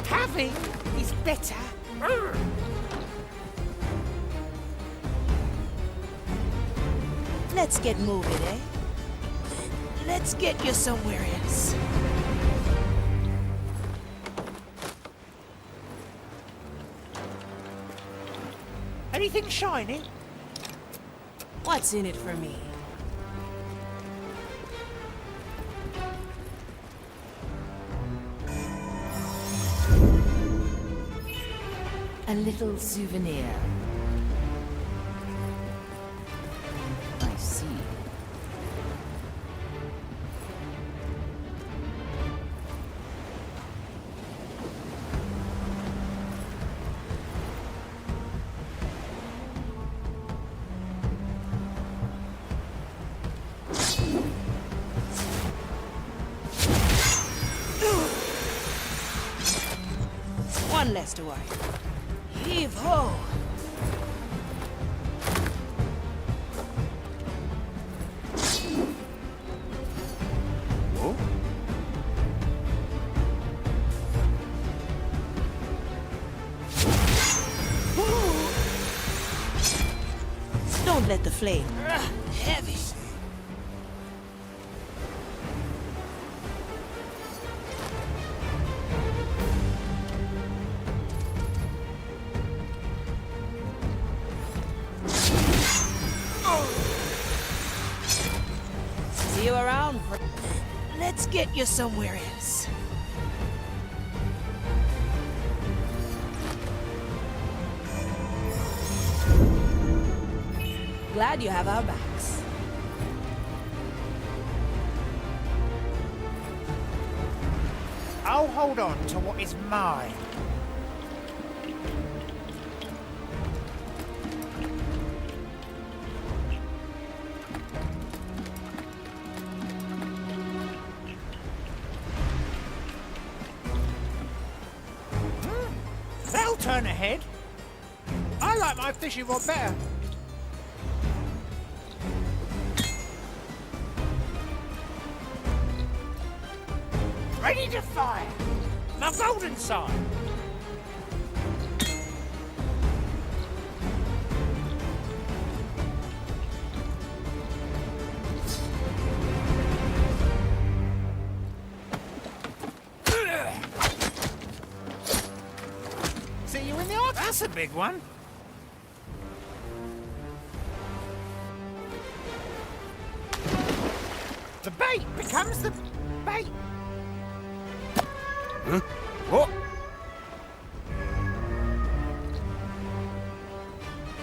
Having is better. Let's get moving, eh? Let's get you somewhere else. Anything shiny? What's in it for me? A little souvenir. I see. One less to worry. Heave ho! Whoa? Don't let the flame. Heavy. See you around. Let's get you somewhere else. Glad you have our backs. I'll hold on to what is mine. They'll turn ahead. I like my fishing rod better. Ready to fire. My golden side. That's a big one. The bait becomes the bait. Huh? What?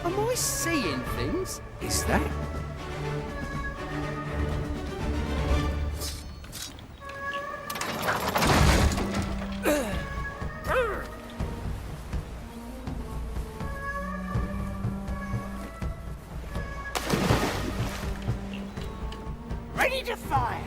Am I seeing things? Is that? Ready to fire.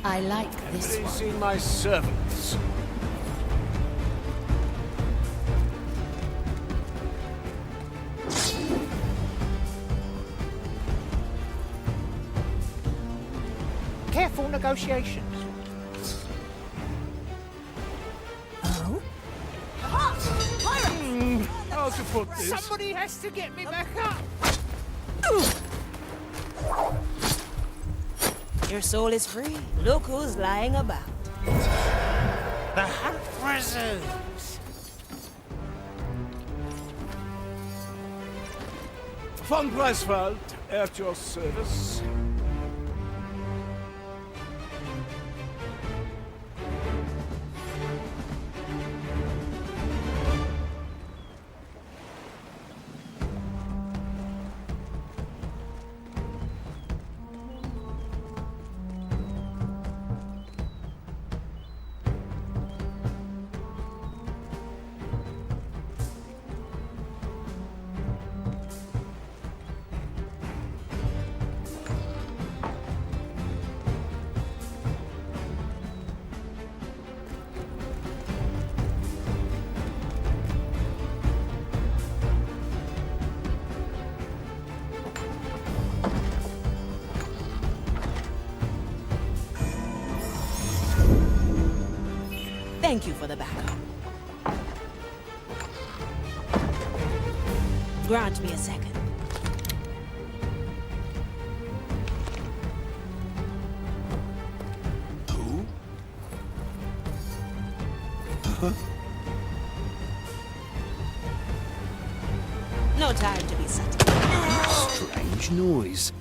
I like this Have one. you seen my servants? Careful negotiations. Oh? How to put this? Somebody has to get me back up. Your soul is free. Look who's lying about. The hunt resumes. Von Preiswald, at your service. Thank you for the backup. Grant me a second. Who? No time to be subtle. Strange noise.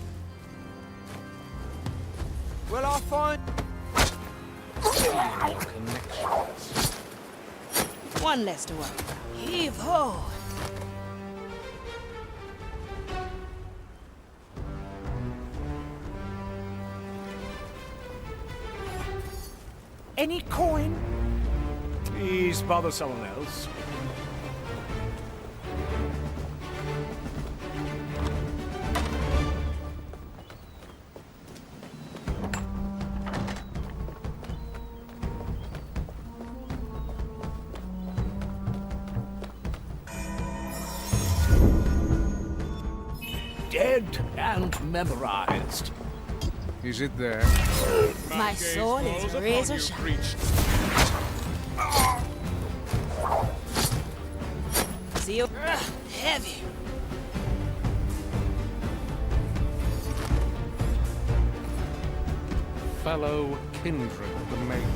Will I find... One less to worry about. Heave ho! Any coin? Please bother someone else. Dead and memorized. Is it there? My soul is razor sharp. See you. Heavy. Fellow kindred of the maiden.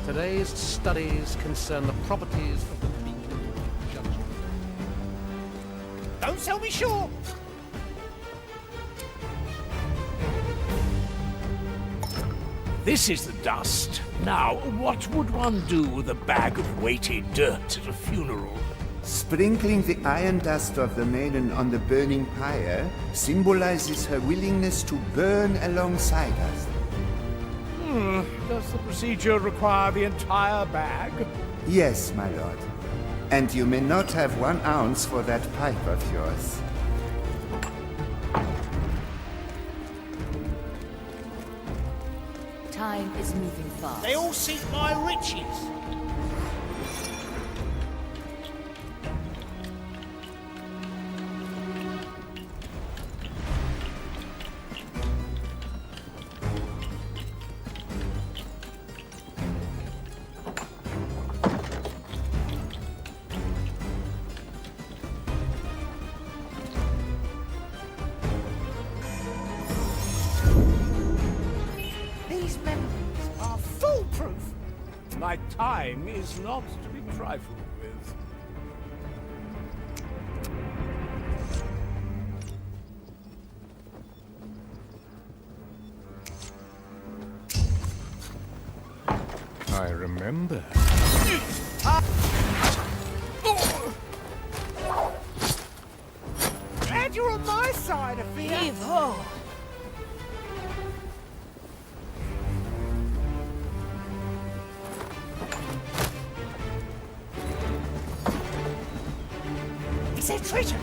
Today's studies concern the properties of the beacon of judgment. Don't sell me short. This is the dust. Now, what would one do with a bag of weighty dirt at a funeral? Sprinkling the iron dust of the maiden on the burning pyre symbolizes her willingness to burn alongside us. Does the procedure require the entire bag? Yes, my lord. And you may not have 1 ounce for that pipe of yours. Time is moving fast. They all seek my riches. these memories are foolproof. My time is not to be trifled with. I remember. Glad you're on my side, Afia. Heave-ho! It's a treasure.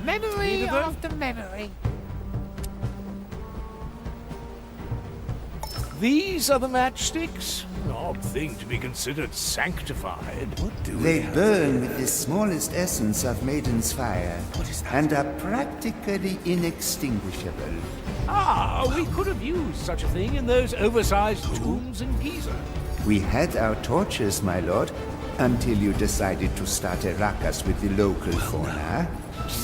Memory after memory. These are the matchsticks? An odd thing to be considered sanctified. What do They burn with the smallest essence of maiden's fire and are practically inextinguishable. Ah, we could have used such a thing in those oversized tombs in Giza. We had our torches, my lord, until you decided to start a ruckus with the local fauna.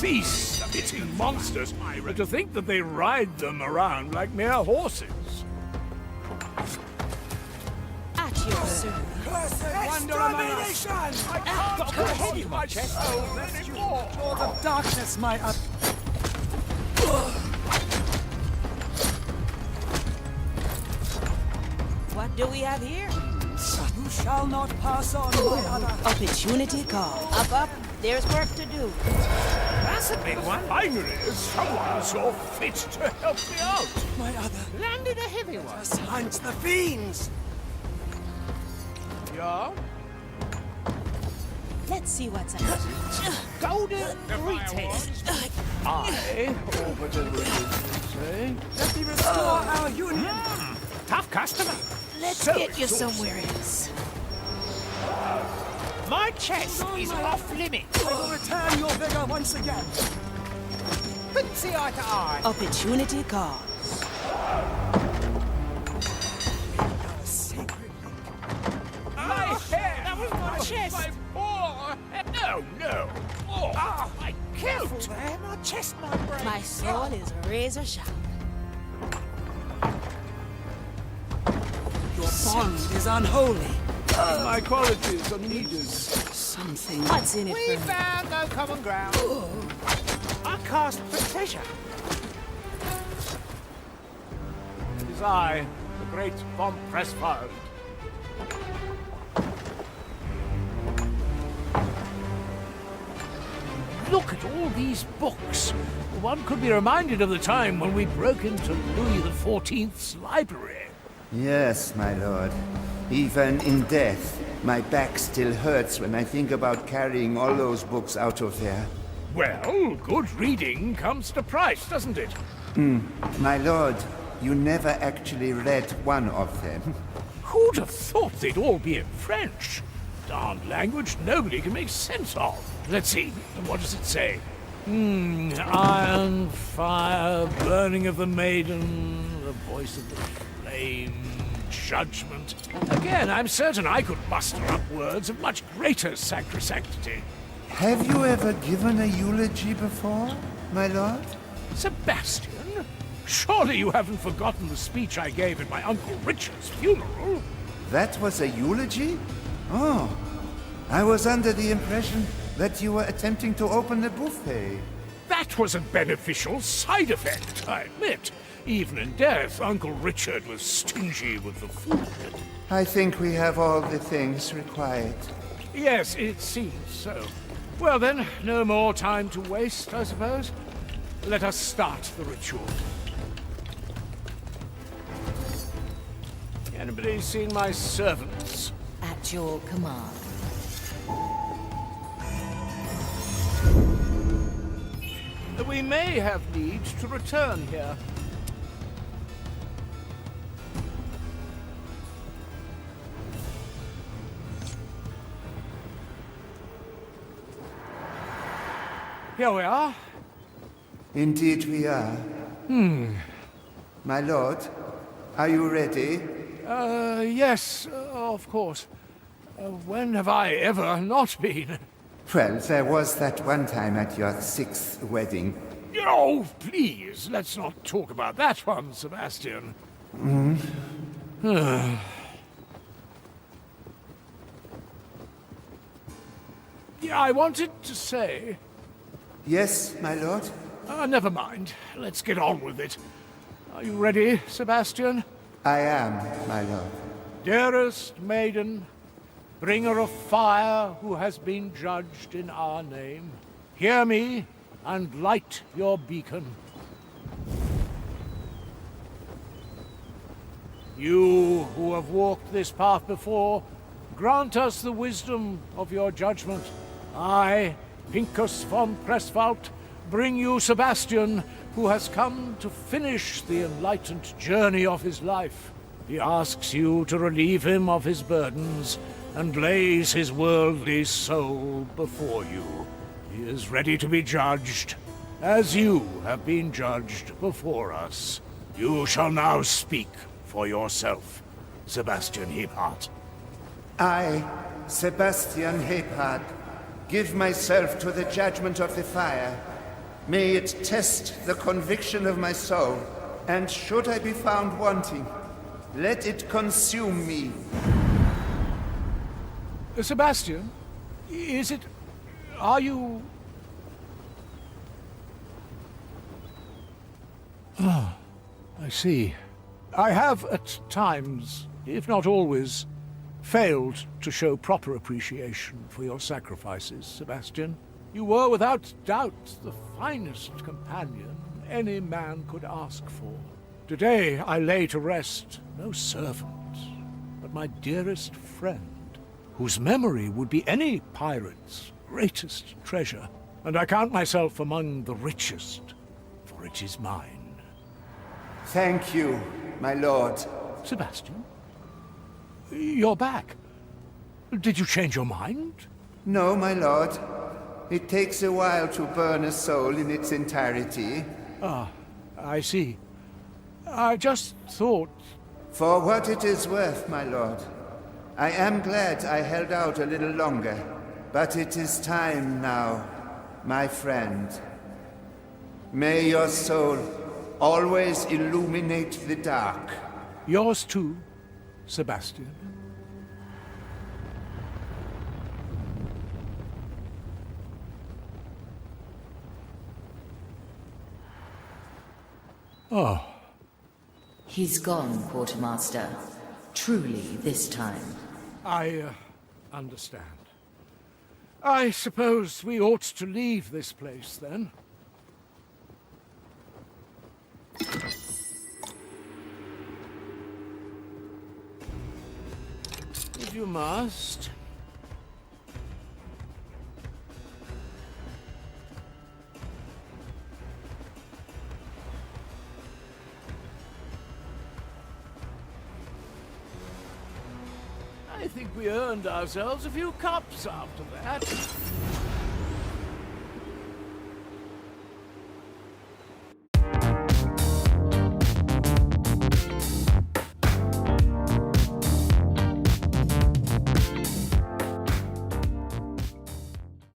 These spitting monsters! But to think that they ride them around like mere horses. At your service. Extermination! I can't go ahead with my chest anymore. Lord of darkness, my What do we have here? You shall not pass on, my other. Opportunity call. Up. There's work to do. That's a big one. Finally, someone saw fit to help me out. My other. Landed a heavy one. Just hunt the fiends. Yeah? Let's see what's up. Golden greetings. I, or whatever it is you say. Let me restore our union. Tough customer. Let's So get you it's somewhere else. My chest is off limits. I will return your vigor once again. Couldn't see eye to eye. Opportunity call. My hair! That was my chest. My paw! No! Oh, my Careful coat! there, my chest might break. My soul is razor sharp. Your bond is unholy. My qualities are needed. Something. What's in it We for me? found no common ground. I cast for treasure. It is I, the great Von Pressfeld. Look at all these books. One could be reminded of the time when we broke into Louis XIV's library. Yes, my lord. Even in death, my back still hurts when I think about carrying all those books out of there. Well, good reading comes at a price, doesn't it? My lord, you never actually read one of them. Who'd have thought they'd all be in French? Darned language nobody can make sense of. Let's see, what does it say? Iron, fire, burning of the maiden, the voice of the flame, judgment. Again, I'm certain I could muster up words of much greater sacrosanctity. Have you ever given a eulogy before, my lord? Sebastian, surely you haven't forgotten the speech I gave at my Uncle Richard's funeral? That was a eulogy? Oh, I was under the impression that you were attempting to open a buffet. That was a beneficial side effect, I admit. Even in death, Uncle Richard was stingy with the food. I think we have all the things required. Yes, it seems so. Well then, no more time to waste, I suppose. Let us start the ritual. Anybody seen my servants? At your command. We may have need to return here. Here we are. Indeed we are. My lord, are you ready? Yes, of course. When have I ever not been? Well, there was that one time at your 6th wedding. Oh, please, let's not talk about that one, Sebastian. Yeah, I wanted to say... Yes, my lord? Never mind. Let's get on with it. Are you ready, Sebastian? I am, my lord. Dearest maiden, bringer of fire who has been judged in our name, hear me and light your beacon. You who have walked this path before, grant us the wisdom of your judgment. I, Pincus von Presswald, bring you Sebastian, who has come to finish the enlightened journey of his life. He asks you to relieve him of his burdens and lays his worldly soul before you. He is ready to be judged, as you have been judged before us. You shall now speak for yourself, Sebastian Hebhardt. I, Sebastian Hebhardt, give myself to the judgment of the fire. May it test the conviction of my soul, and should I be found wanting, let it consume me. Sebastian, is it... are you... Ah, I see. I have at times, if not always, failed to show proper appreciation for your sacrifices, Sebastian. You were without doubt the finest companion any man could ask for. Today I lay to rest no servant, but my dearest friend, whose memory would be any pirate's greatest treasure, and I count myself among the richest, for it is mine. Thank you, my lord. Sebastian? You're back. Did you change your mind? No, my lord. It takes a while to burn a soul in its entirety. Ah, I see. I just thought... For what it is worth, my lord. I am glad I held out a little longer, but it is time now, my friend. May your soul always illuminate the dark. Yours too, Sebastian. Oh. He's gone, Quartermaster. Truly, this time. I understand. I suppose we ought to leave this place, then. If you must. I think we earned ourselves a few cups after that.